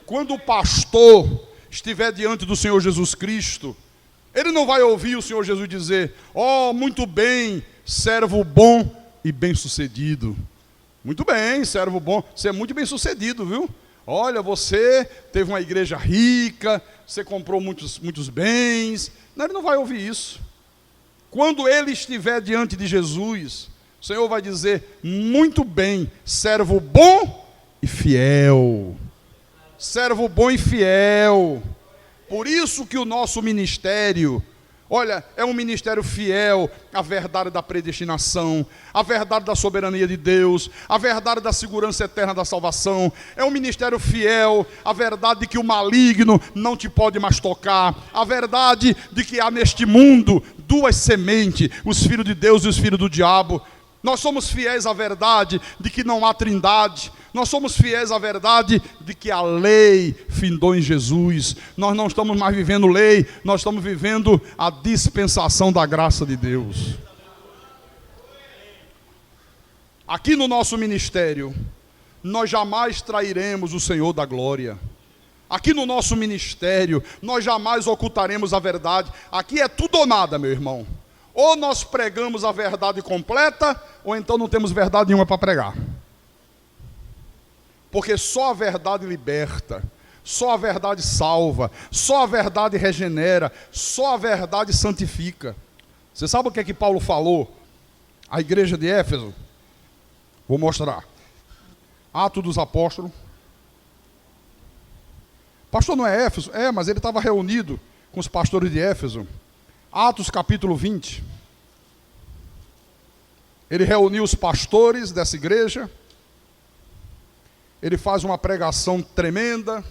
Quando o pastor estiver diante do Senhor Jesus Cristo, ele não vai ouvir o Senhor Jesus dizer, muito bem, servo bom e bem-sucedido. Muito bem, servo bom, você é muito bem-sucedido, viu? Olha, você teve uma igreja rica, você comprou muitos bens. Não, ele não vai ouvir isso. Quando ele estiver diante de Jesus, o Senhor vai dizer, muito bem, servo bom e fiel. Servo bom e fiel. Por isso que o nosso ministério, olha, é um ministério fiel à verdade da predestinação, à verdade da soberania de Deus, à verdade da segurança eterna da salvação. É um ministério fiel à verdade de que o maligno não te pode mais tocar, à verdade de que há neste mundo duas sementes, os filhos de Deus e os filhos do diabo. Nós somos fiéis à verdade de que não há trindade. Nós somos fiéis à verdade de que a lei findou em Jesus. Nós não estamos mais vivendo lei, nós estamos vivendo a dispensação da graça de Deus. Aqui no nosso ministério, nós jamais trairemos o Senhor da glória. Aqui no nosso ministério, nós jamais ocultaremos a verdade. Aqui é tudo ou nada, meu irmão. Ou nós pregamos a verdade completa, ou então não temos verdade nenhuma para pregar. Porque só a verdade liberta, só a verdade salva, só a verdade regenera, só a verdade santifica. Você sabe o que é que Paulo falou à igreja de Éfeso? Vou mostrar. Atos dos Apóstolos. Pastor, não é Éfeso? É, mas ele estava reunido com os pastores de Éfeso. Atos capítulo 20. Ele reuniu os pastores dessa igreja. Ele faz uma pregação tremenda.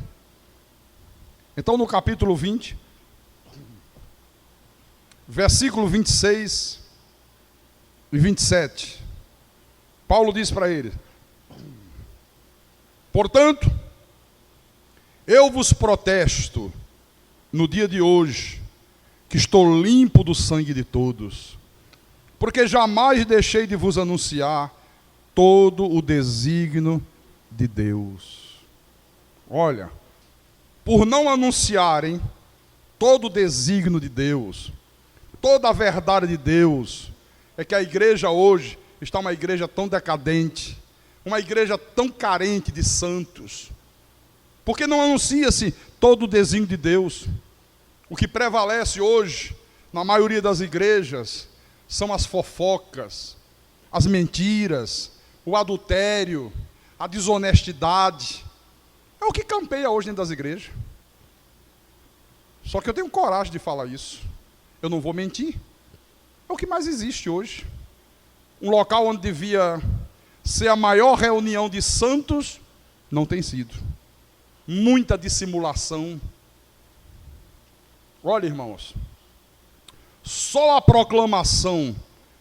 Então, no capítulo 20, versículo 26 e 27, Paulo diz para ele: portanto, eu vos protesto no dia de hoje, que estou limpo do sangue de todos, porque jamais deixei de vos anunciar todo o desígnio de Deus. Olha, por não anunciarem todo o desígnio de Deus, toda a verdade de Deus, é que a igreja hoje está uma igreja tão decadente, uma igreja tão carente de santos, porque não anuncia-se todo o desígnio de Deus. O que prevalece hoje, na maioria das igrejas, são as fofocas, as mentiras, o adultério, a desonestidade. É o que campeia hoje dentro das igrejas. Só que eu tenho coragem de falar isso. Eu não vou mentir. É o que mais existe hoje. Um local onde devia ser a maior reunião de santos, não tem sido. Muita dissimulação. Olha, irmãos, só a proclamação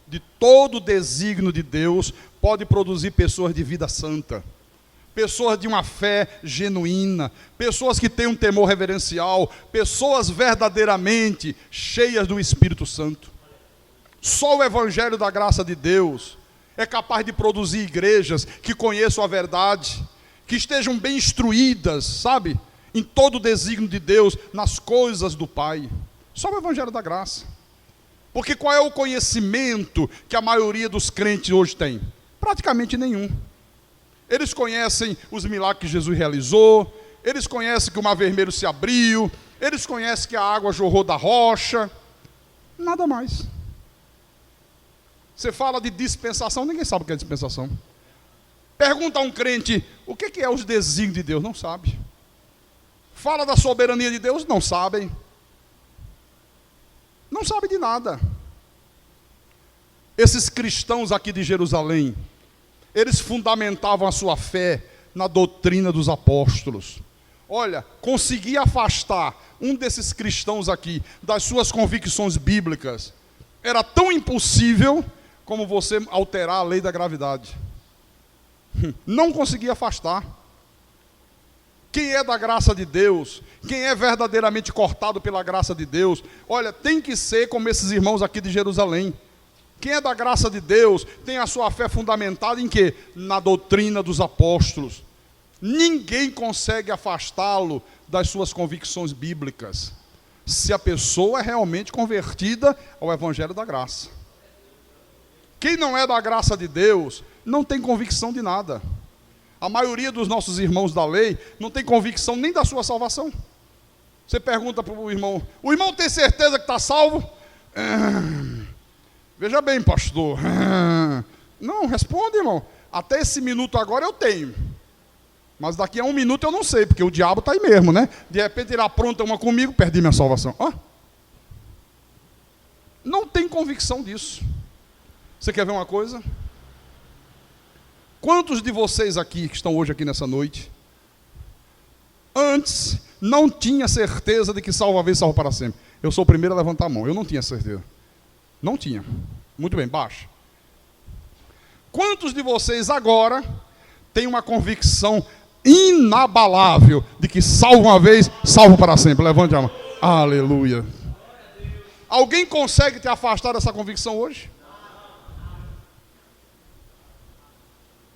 de todo o desígnio de Deus pode produzir pessoas de vida santa, pessoas de uma fé genuína, pessoas que têm um temor reverencial, pessoas verdadeiramente cheias do Espírito Santo. Só o Evangelho da graça de Deus é capaz de produzir igrejas que conheçam a verdade, que estejam bem instruídas, sabe, em todo o desígnio de Deus, nas coisas do Pai. Só o Evangelho da graça. Porque qual é o conhecimento que a maioria dos crentes hoje tem? Praticamente nenhum. Eles conhecem os milagres que Jesus realizou, eles conhecem que o mar vermelho se abriu, eles conhecem que a água jorrou da rocha, nada mais. Você fala de dispensação, ninguém sabe o que é dispensação. Pergunta a um crente, o que é os desígnios de Deus? Não sabe. Fala da soberania de Deus? Não sabem. Não sabe de nada. Esses cristãos aqui de Jerusalém, eles fundamentavam a sua fé na doutrina dos apóstolos. Olha, conseguir afastar um desses cristãos aqui das suas convicções bíblicas era tão impossível como você alterar a lei da gravidade. Não conseguia afastar. Quem é da graça de Deus, quem é verdadeiramente cortado pela graça de Deus, olha, tem que ser como esses irmãos aqui de Jerusalém. Quem é da graça de Deus tem a sua fé fundamentada em quê? Na doutrina dos apóstolos. Ninguém consegue afastá-lo das suas convicções bíblicas, se a pessoa é realmente convertida ao Evangelho da graça. Quem não é da graça de Deus não tem convicção de nada. A maioria dos nossos irmãos da lei não tem convicção nem da sua salvação. Você pergunta para o irmão tem certeza que está salvo? Veja bem, pastor. Não, responde, irmão. Até esse minuto agora eu tenho. Mas daqui a um minuto eu não sei, porque o diabo está aí mesmo, né? De repente ele apronta uma comigo, perdi minha salvação. Não tem convicção disso. Você quer ver uma coisa? Quantos de vocês aqui, que estão hoje aqui nessa noite, antes não tinha certeza de que salva a vez, salva para sempre? Eu sou o primeiro a levantar a mão. Eu não tinha certeza. Não tinha. Muito bem, baixa. Quantos de vocês agora têm uma convicção inabalável de que salvo uma vez, salvo para sempre? Levante a mão. Aleluia. Alguém consegue te afastar dessa convicção hoje?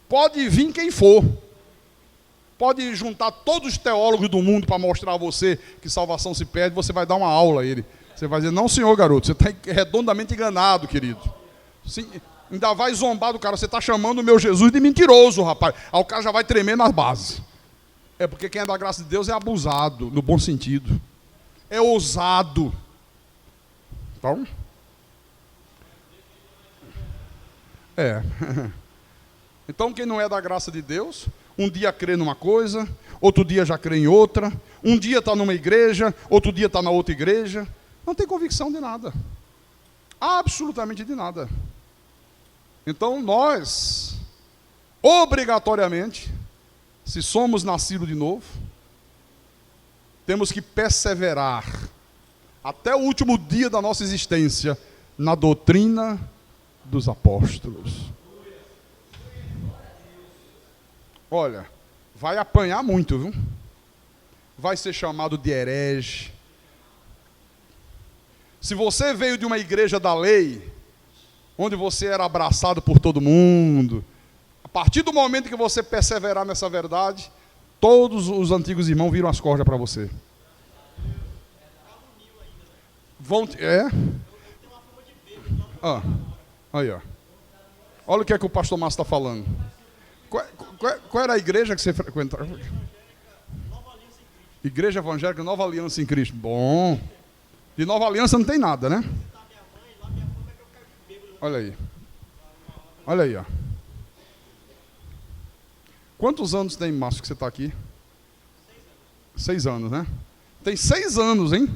Pode vir quem for. Pode juntar todos os teólogos do mundo para mostrar a você que salvação se perde. Você vai dar uma aula a ele. Você vai dizer, não senhor garoto, você está redondamente enganado, querido. Sim, ainda vai zombar do cara. Você está chamando o meu Jesus de mentiroso, rapaz. Aí o cara já vai tremer nas bases. É porque quem é da graça de Deus é abusado, no bom sentido. É ousado. Então? É. Então quem não é da graça de Deus, um dia crê numa coisa, outro dia já crê em outra, um dia está numa igreja, outro dia está na outra igreja, não tem convicção de nada. Absolutamente de nada. Então nós, obrigatoriamente, se somos nascidos de novo, temos que perseverar até o último dia da nossa existência na doutrina dos apóstolos. Olha, vai apanhar muito, viu? Vai ser chamado de herege. Se você veio de uma igreja da lei, onde você era abraçado por todo mundo, a partir do momento que você perseverar nessa verdade, todos os antigos irmãos viram as cordas para você. Vão, aí, ó. Olha o que é que o pastor Márcio está falando. Qual era a igreja que você frequentava? Igreja Evangélica Nova Aliança em Cristo. Bom. De Nova Aliança não tem nada, né? Olha aí. Olha aí, ó. Quantos anos tem, Márcio, que você está aqui? 6 anos, né? Tem 6 anos, hein?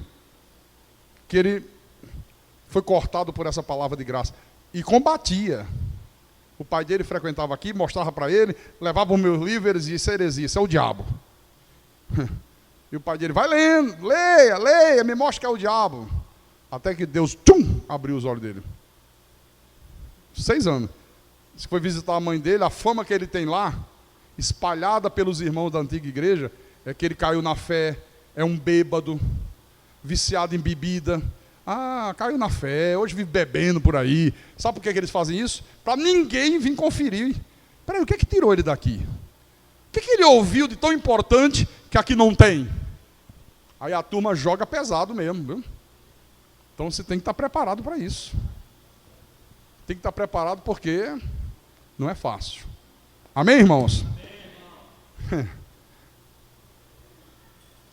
Que ele foi cortado por essa palavra de graça. E combatia. O pai dele frequentava aqui, mostrava para ele, levava os meus livros e disse, heresia, isso é o diabo. E o pai dele, vai lendo, leia, me mostra que é o diabo. Até que Deus, abriu os olhos dele. 6 anos. Se foi visitar a mãe dele, a fama que ele tem lá, espalhada pelos irmãos da antiga igreja, é que ele caiu na fé, é um bêbado, viciado em bebida. Ah, caiu na fé, hoje vive bebendo por aí. Sabe por que eles fazem isso? Para ninguém vir conferir. Peraí, o que tirou ele daqui? O que ele ouviu de tão importante que aqui não tem? Aí a turma joga pesado mesmo, viu? Então você tem que estar preparado para isso. Tem que estar preparado porque não é fácil. Amém, irmãos? Amém.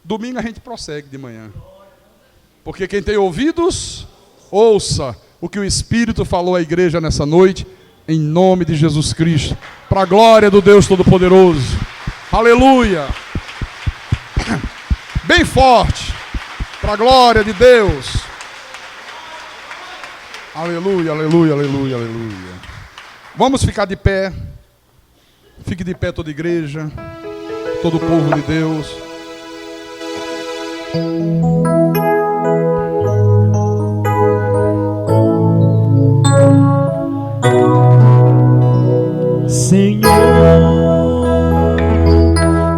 Domingo a gente prossegue de manhã. Porque quem tem ouvidos, ouça o que o Espírito falou à igreja nessa noite, em nome de Jesus Cristo, para a glória do Deus Todo-Poderoso. Aleluia! Bem forte, para a glória de Deus. Aleluia, aleluia, aleluia, aleluia. Vamos ficar de pé. Fique de pé toda a igreja, todo o povo de Deus. Senhor,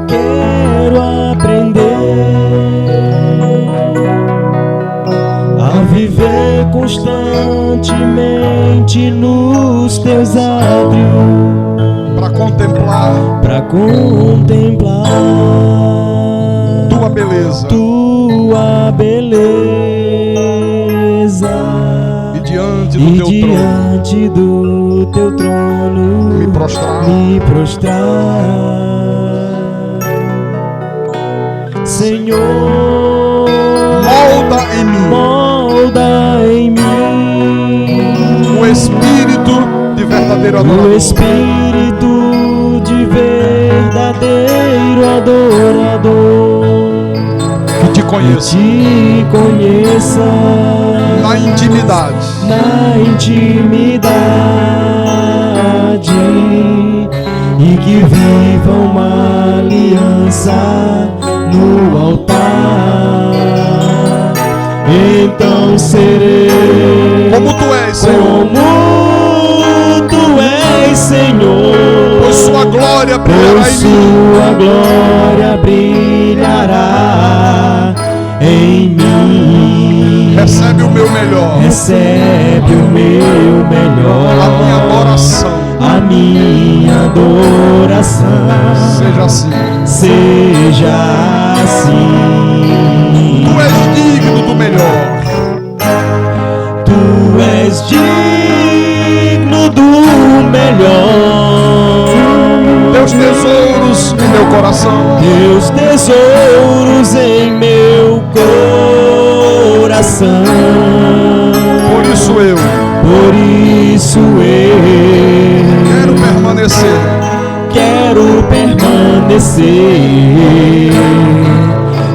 quero aprender a viver constantemente nos teus átrios, para contemplar tua beleza, e diante do teu trono me prostrar. Senhor, molda em mim o espírito de verdadeiro adorador, que te conheça na intimidade e que viva uma aliança no altar. Então serei como tu és, Senhor. Senhor, pois sua glória brilhará pois em mim. sua glória brilhará em mim. Recebe o meu melhor, Recebe o meu melhor, a minha adoração. a minha adoração. Seja assim. Seja assim. Tu és digno do melhor. Tu és digno do melhor. Teus tesouros em meu coração. Teus tesouros em meu coração. Por isso eu quero permanecer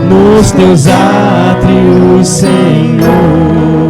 nos teus átrios, Senhor.